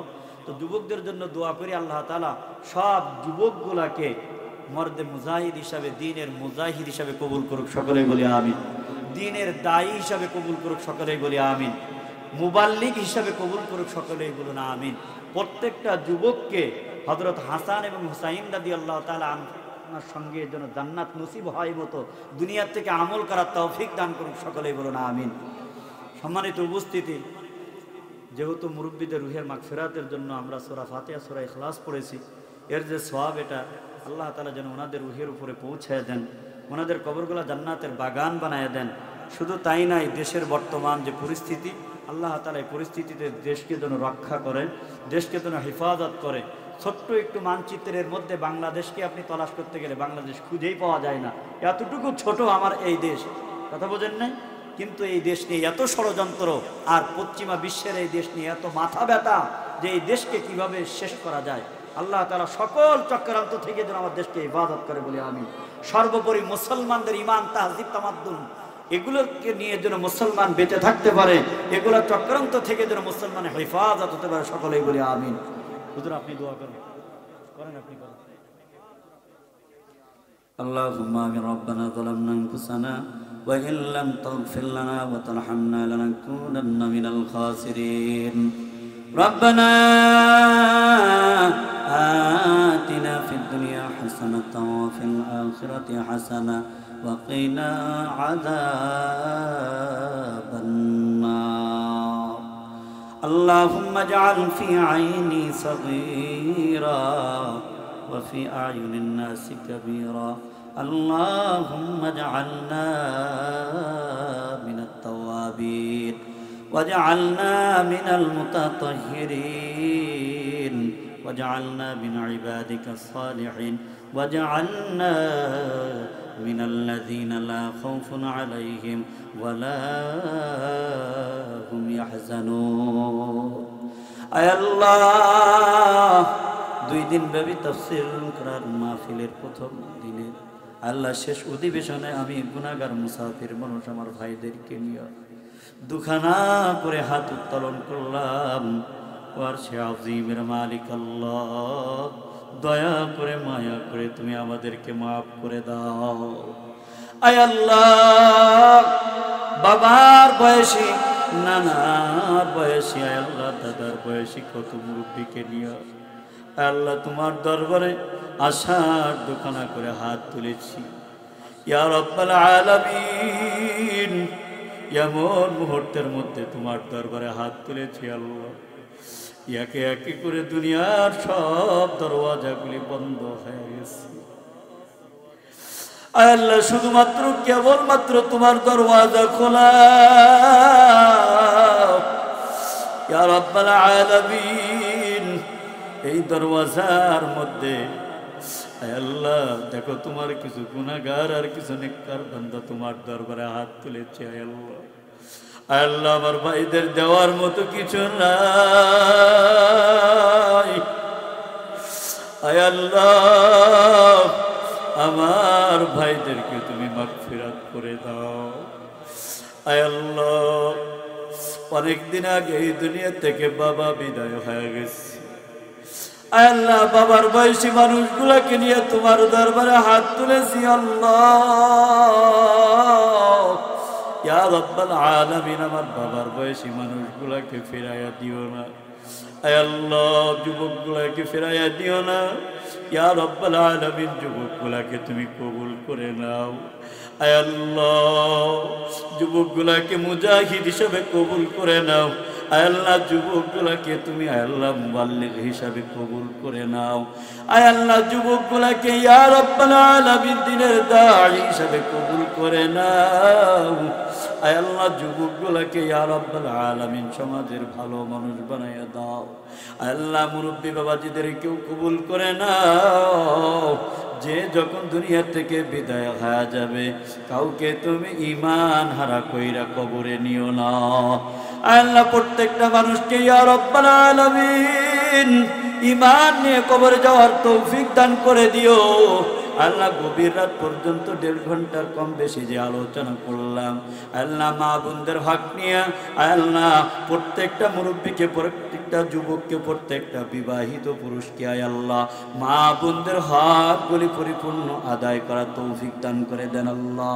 তো যুবকদের জন্য দোয়া করি আল্লাহ তাআলা সব যুবকগুলাকে মর্দে মুজাহিদ হিসাবে, দিনের মুজাহিদ হিসাবে কবুল করুক। সকলেই বলি আমিন। দিনের দায়ী হিসাবে কবুল করুক। সকলেই বলি আমিন। মুবাল্লিগ হিসাবে কবুল করুক। সকলেই বলুন আমিন। প্রত্যেকটা যুবককে হযরত হাসান এবং হুসাইন রাদিয়াল্লাহু তাআলা আনহুর সঙ্গে যেন জান্নাত নসিব হয় মতো দুনিয়ার থেকে আমল করার তৌফিক দান করুক। সকলেই বলুন আমিন। সম্মানিত উপস্থিতি, যেহেতু মুরব্বীদের রুহের মাগফিরাতের জন্য আমরা সূরা ফাতিহা, সূরা ইখলাস পড়েছি, এর যে সওয়াব এটা আল্লাহ তাআলা যেন ওনাদের রুহের উপরে পৌঁছায় দেন, ওনাদের কবরগুলা জান্নাতের বাগান বানায় দেন। শুধু তাই নয়, দেশের বর্তমান যে পরিস্থিতি, আল্লাহ তাআলা এই পরিস্থিতিতে দেশকে যেন রক্ষা করে, দেশকে যেন হেফাজত করে। ছোট্ট একটু মানচিত্রের মধ্যে বাংলাদেশকে আপনি তলাশ করতে গেলে বাংলাদেশ খুঁজেই পাওয়া যায় না। এতটুকু ছোট আমার এই দেশ, কথা বোঝেন নাই? কিন্তু এই দেশ নিয়ে এত ষড়যন্ত্র, আর পশ্চিমা বিশ্বের এই দেশ নিয়ে এত মাথা ব্যথা যে এই দেশকে কিভাবে শেষ করা যায়। আল্লাহ তাআলা সকল চক্রান্ত থেকে যেন আমার দেশকে ইবাদত করে বলি আমি। সর্বোপরি মুসলমানদের ঈমান, তাহজিব, তামাদ্দুন এগুলোকে নিয়ে যেন মুসলমান বেঁচে থাকতে পারে, এগুলো চক্রান্ত থেকে যেন মুসলমানের হেফাজত হতে পারে। সকলেই বলি আমিন। হুজুর আপনি দোয়া করেন, আপনি করেন। আল্লাহুম্মা আমিন। রব্বানা যালামনা আনফুসানা ওয়া ইন লাম তাগফির লানা ওয়া তারহামনা লানাকুনান্না মিনাল খাসিরিন। রব্বানা آتنا في الدنيا حسنة وفي الآخرة حسنة وقنا عذاب النار. اللهم اجعل في عيني صغيرا وفي أعين الناس كبيرا. اللهم اجعلنا من التوابين واجعلنا من المتطهرين واجعلنا من عبادك الصالحين واجعلنا من الذين لا خوف عليهم ولا هم يحزنون. আয় আল্লাহ, 2 দিন ব্যাপী তাফসীর কোরআন মাহফিলের প্রথম দিনে আল্লাহ শেষ অধিবেশনে আমি গুনাহগার মুসাফির মানুষ আমার ভাইদেরকে নিয়ে দুখানা করে হাত উত্তোলন করলাম। ওয়ারশে আযীমের মালিক আল্লাহ, দয়া করে মায়া করে তুমি আমাদেরকে মাফ করে দাও। আয় আল্লাহ, বাবার বয়সী, নানার বয়সী, আয় আল্লাহ দাদার বয়সী কত মুরব্বীকে নিয়ে আল্লাহ তোমার দরবারে আশার দোকানা করে হাত তুলেছি। ইয়া রাব্বাল আলামিন, এমন মুহূর্তের মধ্যে তোমার দরবারে হাত তুলেছি আল্লাহ, একে একে করে দুনিয়ার সব দরওয়াজাগুলি বন্ধ হয়ে গেছে। আল্লাহ শুধুমাত্র কেবলমাত্র তোমার দরওয়াজা খোলা। ইয়া রাব্বাল আলামিন, এই দরওয়াজার মধ্যে আল্লাহ দেখো তোমার কিছু গুনাহগার আর কিছু নেককার বান্দা তোমার দরবারে হাত তুলেছে। আল্লাহ, আল্লাহ আমার ভাইদের দেওয়ার মতো কিছু নাই। আল্লাহ আমার ভাইদেরকে তুমি মাগফিরাত করে দাও। আল্লাহ অনেকদিন আগে এই দুনিয়া থেকে বাবা বিদায় হয়ে গেছে। আল্লাহ বাবার বয়সী মানুষগুলাকে নিয়ে তোমার দরবারে হাত তুলেছি। আল্লাহ ইয়া রাব্বাল আলামিন, আমার বাবার বয়সী মানুষগুলাকে ফিরাইয়া দিও না। আল্লাহ যুবকগুলাকে ফিরাইয়া দিও না। ইয়া রাব্বাল আলামিন, যুবকগুলাকে তুমি কবুল করে নাও। আল্লাহ যুবকগুলাকে মুজাহিদ হিসাবে কবুল করে নাও। আল্লাহ যুবকগুলাকে তুমি আল্লাহ মুবাল্লিগ হিসাবে কবুল করে নাও। আল্লাহ যুবকগুলাকে ইয়া রাব্বাল আলামিন দ্বীনের দাঈ হিসাবে কবুল করে নাও। আল্লাহ যুবকগুলাকে ইয়া রাব্বাল আলামিন সমাজের ভালো মানুষ বানাইয়া দাও। আল্লাহ মুরব্বী বাবাজিদেরকেও কবুল করে নাও। যে যখন দুনিয়া থেকে বিদায় হয়ে যাবে, কাউকে তুমি ঈমান হারা কইরা কবরে নিও না। আল্লাহ প্রত্যেকটা মানুষকে ইয়া রাব্বাল আলামিন ঈমান নিয়ে কবরে যাওয়ার তৌফিক দান করে দিও। আল্লাহ গভীর রাত পর্যন্ত 1.5 ঘন্টার কম বেশি যে আলোচনা করলাম, আল্লাহ মা বোনদের হক নিয়ে আল্লাহ প্রত্যেকটা মুরব্বীকে, প্রত্যেকটা যুবককে, প্রত্যেকটা বিবাহিত পুরুষকে আল্লাহ মা বোনদের হকগুলি পরিপূর্ণ আদায় করার তৌফিক দান করে দেন আল্লাহ।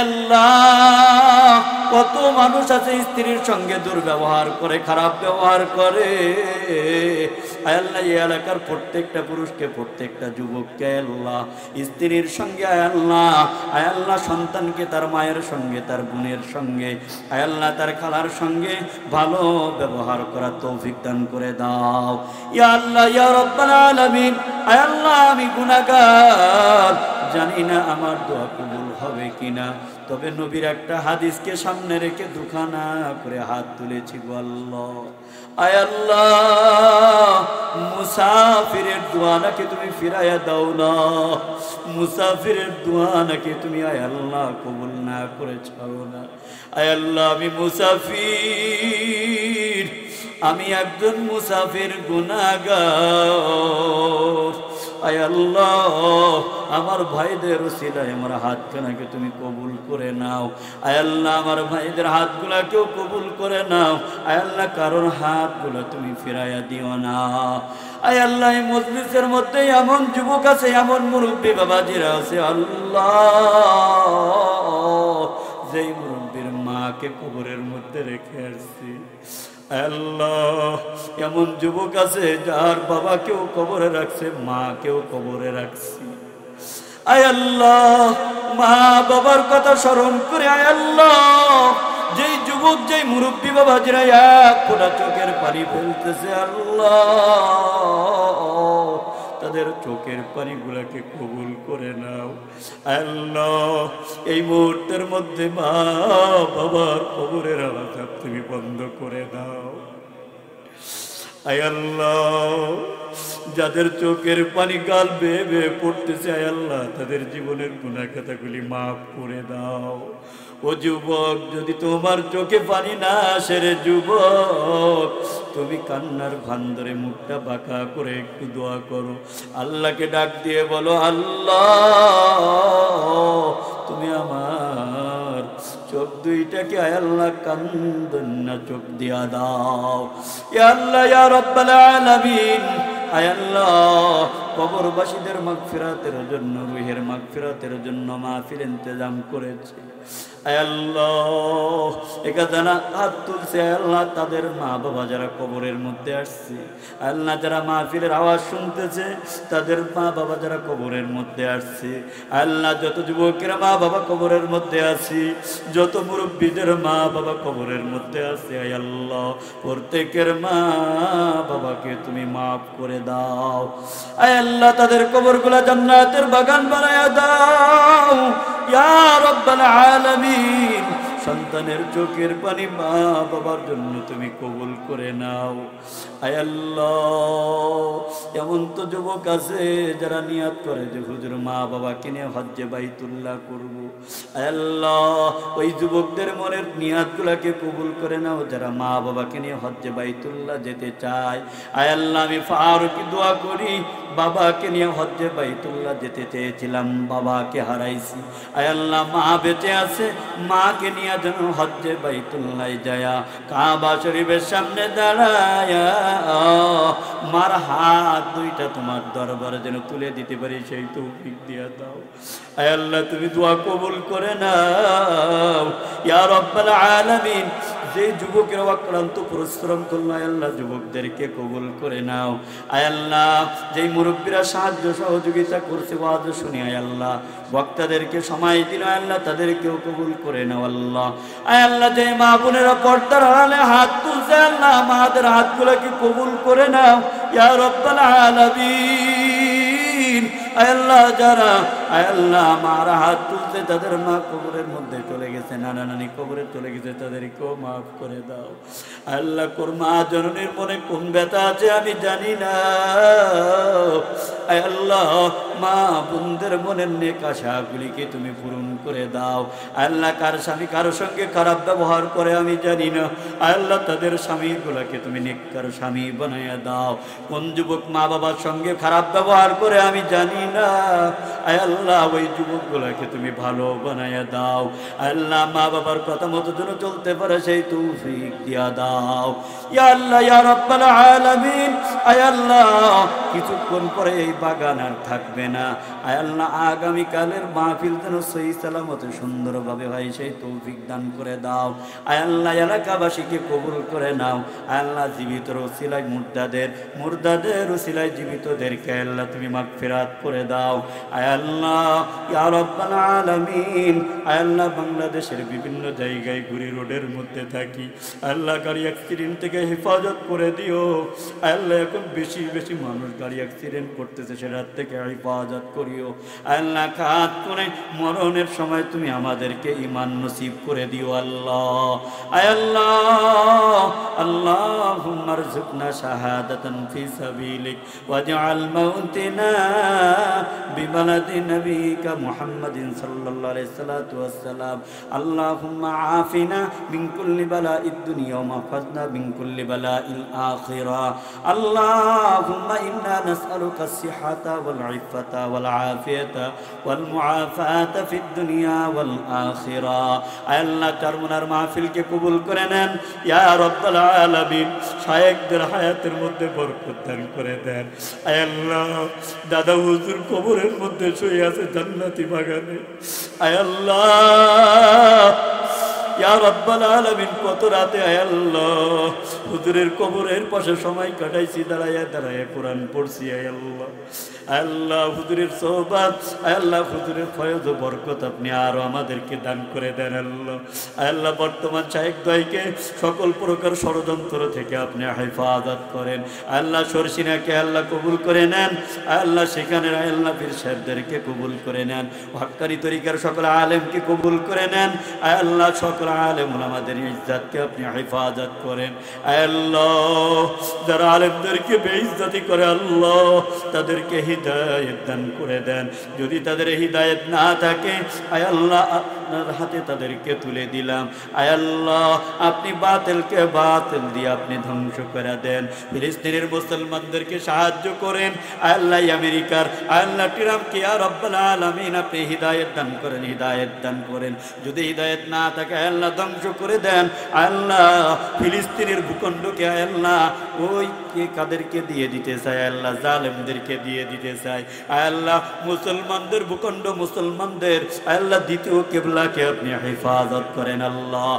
আল্লাহ কত মানুষ আছে স্ত্রীর সঙ্গে দুর্ব্যবহার করে, খারাপ ব্যবহার করে। আল্লাহ এই এলাকার প্রত্যেকটা পুরুষকে, প্রত্যেকটা যুবককে আল্লাহ স্ত্রীর সঙ্গে আল্লাহ সন্তানকে তার মায়ের সঙ্গে, তার বোনের সঙ্গে আল্লাহ তার খালার সঙ্গে ভালো ব্যবহার করার তৌফিক দান করে দাও। ইয়া আল্লাহ ইয়া রাব্বাল আলামিন, আল্লাহ আমি গুনাহগার, জানি না আমার দোয়া কবুল হবে কিনা, তবে নবীর একটা হাদিসকে সামনে রেখে দুখানা করে হাত তুলেছি গো আল্লাহ। আয় আল্লাহ মুসাফিরের দোয়া নাকি তুমি ফিরাইয়া দাও না, মুসাফিরের দোয়া নাকি তুমি আয় আল্লাহ কবুল না করে ছাড়ো না। আয় আল্লাহ আমি মুসাফির, আমি একজন মুসাফির গুনাহগার। আয় আল্লাহ আমার ভাইদের ওসিলায় আমার হাতখানাকে তুমি কবুল করে নাও। আয় আল্লাহ আমার ভাইদের হাতগুলাকেও কবুল করে নাও। আয় আল্লাহ কারোর হাতগুলো তুমি ফিরাইয়া দিও না। আয় আল্লাহ এই মজলিসের মধ্যে এমন যুবক আছে, এমন মুরব্বী বাবাজিরা আছে আল্লাহ, যেই মুরব্বীর মাকে কবরের মধ্যে রেখে আসছি। আল্লাহ এমন যুবক আছে যার বাবাকেও কবরে রাখছে, মাকেও কবরে রাখছি। আয় আল্লাহ মা বাবার কথা স্মরণ করে আয় আল্লাহ যেই যুবক, যেই মুরব্বী বাবাজিরা এক ফোঁটা চোখের পানি ফেলতেছে আল্লাহ, তাদের চোখের পানিগুলাকে কবুল করে নাও। আল্লাহ এই মুহূর্তের মধ্যে মা বাবার কবরের আযাব তুমি বন্ধ করে দাও। আয় আল্লাহ যাদের চোখের পানি গাল বেয়ে বেয়ে পড়তেছে আয় আল্লাহ তাদের জীবনের গুনাহ খাতাগুলি মাফ করে দাও। ও যুবক, যদি তোমার চোখে পানি না আসে রে যুবক, তুমি কান্নার ভান ধরে মুখটা বাঁকা করে একটু দোয়া করো, আল্লাহকে ডাক দিয়ে বলো, আল্লাহ তুমি আমার চোখ দুইটাকে আয় আল্লাহ কান্দন না চোখ দিয়া দাও। ইয়া আল্লাহ ইয়া রাব্বাল আলামিন, আয় আল্লাহ কবরবাসীদের মাগফিরাতের জন্য, রুহের মাগফিরাতের জন্য মাহফিল ইন্তজাম করেছে। আয় আল্লাহ একাদানা হাত তুলছে, আয় আল্লাহ তাদের মা বাবা যারা কবরের মধ্যে আসছে, আল্লাহ যারা মাহফিলের আওয়াজ শুনতেছে তাদের মা বাবা যারা কবরের মধ্যে আসছে, আল্লাহ যত যুবকেরা মা বাবা কবরের মধ্যে আছি, যত মুরব্বীদের মা বাবা কবরের মধ্যে আছে, আয় আল্লাহ প্রত্যেকের মা বাবাকে তুমি মাফ করে দাও। আয় আল্লাহ তাদের কবরগুলা জান্নাতের বাগান বানায়া দাও ইয়া রাব্বাল আলামিন। সন্তানের চোখের পানি মা বাবার জন্য তুমি কবুল করে নাও। আয় আল্লাহ এমন তো যুবক আছে যারা নিয়াত করে যে হুজুর মা বাবাকে নিয়ে হজ্জে বাইতুল্লাহ করব। আয় আল্লাহ ওই যুবকদের মনের নিয়াতগুলোকে কবুল করে নাও যারা মা বাবাকে নিয়ে হজ্জে বাইতুল্লাহ যেতে চায়। আয় আল্লাহ আমি ফারুকি দোয়া করি, বাবাকে নিয়ে হজ্জে বাইতুল্লাহ যেতে চেয়েছিলাম, বাবাকে হারাইছি। আয় আল্লাহ মা বেঁচে আছে, মাকে নিয়ে যেন হজ্জে বাইতুল্লাহ যায়া কাবা শরীফের সামনে দাঁড়ায়া মার হাত দুইটা তোমার দরবারে যেন তুলে দিতে পারি, সেই তৌফিক দিয়া দাও। আয় আল্লাহ তুমি দোয়া কবুল করে নাও ইয়া রাব্বাল আলামিন। যে যুবকেরা অক্লান্ত পরিশ্রম করলো আয় আল্লাহ যুবকদেরকে কবুল করে নাও। আয় আল্লাহ যেই মুরব্বীরা সাহায্য সহযোগিতা করছে ওয়াজ শুনে আয় আল্লাহ বক্তাদেরকে সময় দিন আয় আল্লাহ তাদেরকেও কবুল করে নাও আল্লাহ। আয় আল্লাহ যে মা বোনেরা পর্দার আড়ালে হাত তুলছে আল্লাহ মাদের হাতগুলোকে কবুল করে নাও ইয়া রাব্বাল আলামিন। আয় আল্লাহ যারা আয় আল্লাহ মারা হাত তুলছে তাদের মা কবরের মধ্যে চলে গেছে, নানা নানি কবরে চলে গেছে, তাদেরকেও মাফ করে দাও। আল্লাহ কোর মা জননীর মনে কোন ব্যথা আছে আমি জানি না। আয় আল্লাহ মা বোনদের মনের নেক আশাগুলিকে তুমি পূরণ করে দাও। আল্লাহ কার স্বামী কারোর সঙ্গে খারাপ ব্যবহার করে আমি জানি না, আল্লাহ তাদের স্বামীগুলোকে তুমি নেককার স্বামী বানাইয়া দাও। কোন যুবক মা বাবার সঙ্গে খারাপ ব্যবহার করে আমি জানি না, আয় আল্লাহ ওই যুবকগুলোকে তুমি ভালো বানাইয়া দাও। আল্লাহ মা বাবার কথা মতো যেন চলতে পারে সেই তৌফিক দিয়া দাও ইয়া আল্লাহ ইয়া রাব্বাল আলামিন। আয় আল্লাহ কিছুক্ষণ পরে এই বাগান আর থাকবে না, আয় আল্লাহ আগামীকালের মাহফিল যেন সহি সালামতে সুন্দরভাবে হয় সেই তৌফিক দান করে দাও। আয় আল্লাহ এলাকাবাসীকে কবুল করে নাও। আয় আল্লাহ জীবিত ওসিলায় মুর্দাদের, মুর্দাদের ওসিলায় জীবিতদেরকে আল্লাহ তুমি মাগফিরাত করে দাও। আয় আল্লাহ ইয়া রাব্বাল আলামিন। আয় আল্লাহ বাংলাদেশের বিভিন্ন জায়গায় ঘুরি রোডের মধ্যে থাকি, আল্লাহ গাড়ি অ্যাক্সিডেন্ট থেকে হেফাজত করে দিও। আয় আল্লাহ এখন বেশি বেশি মানুষ গাড়ি অ্যাক্সিডেন্ট করতেছে, সেটার থেকে হেফাজত করিও। আল্লাহ কাজ করে মরণের সময় তুমি আমাদেরকে ঈমান নসিব করে দিও আল্লাহ। আয় আল্লাহ আল্লাহুম্মা রযুকনা শাহাদাতান ফি সাবিলিক ওয়াজআল মাউতানা বিবালাদি নবিকা মুহাম্মাদিন সাল্লাল্লাহু আলাইহি সাল্লাতু ওয়াসসালাম। আল্লাহুম্মা আফিনা মিন কুল্লি বালাইদ দুনিয়া ওয়া মাফাদনা মিন কুল্লি বালাইল আখিরা। আল্লাহুম্মা ইন্না নাসআলুকা as-sihhata wal 'iffata wal 'afiyata wal mu'afata fid dunya wal akhirah। আয় আল্লাহ চারমুনার মাহফিলকে কবুল করে নেন ইয়া রাব্বাল আলামিন। শায়েখদের হায়াতের মধ্যে বরকত দান করে দেন। আয় আল্লাহ দাদা হুজুর কবরের মধ্যে শুয়ে আছে জান্নাতি বাগানে, আয় আল্লাহ ইয়া রাব্বাল আলামিন কত রাতে আয় আল্লাহ হুজুরের কবরের পাশে সময় কাটাইছি, দাঁড়াইয়া দাঁড়াইয়া কোরআন পড়ছি। আয় আল্লাহ আল্লাহ হুজুরের সোহবাত, আল্লাহ হুজুরের ফয়জ ও বরকত আপনি আরো আমাদেরকে দান করে দেন আল্লাহ। আল্লাহ বর্তমান শায়েখ দয়কে সকল প্রকার ষড়যন্ত্র থেকে আপনি হেফাজত করেন। আল্লাহ সরসিনাকে আল্লাহ কবুল করে নেন। আল্লাহ সেখানে আল্লাহ পীর সাহেবদেরকে কবুল করে নেন। হক্কানি তরিকার সকল আলেমকে কবুল করে নেন। আল্লাহ সকল আলেম ওলামাদের ইজ্জতকে আপনি হেফাজত করেন। আল্লাহ যারা আলেমদেরকে বেইজ্জতি করে আল্লাহ তাদেরকে হিদায়াত দান করে দেন। যদি তাদের হিদায়াত না থাকে আয় আল্লাহ আপনার হাতে তাদেরকে তুলে দিলাম। আয় আল্লাহ আপনি বাতিলকে বাতিল দিয়ে আপনি ধ্বংস করে দেন। ফিলিস্তিনের মুসলমানদেরকে সাহায্য করেন। আয় আল্লাহ আমেরিকার আয় আল্লাহ ট্রাম্পকে ইয়া রাব্বাল আলামিন আপনি হিদায়াত দান করেন, হিদায়াত দান করেন। যদি হিদায়াত না থাকে আয় আল্লাহ ধ্বংস করে দেন। আয় আল্লাহ ফিলিস্তিনের ভূখণ্ডকে আয় আল্লাহ ওই কে কাদেরকে দিয়ে দিতে চায় আল্লাহ, জালেমদেরকে দিয়ে দিতে চায়। আয় আল্লাহ মুসলমানদের ভূখণ্ড, মুসলমানদের আয় আল্লাহ দ্বিতীয় কিবলাকে আপনি হেফাজত করেন আল্লাহ।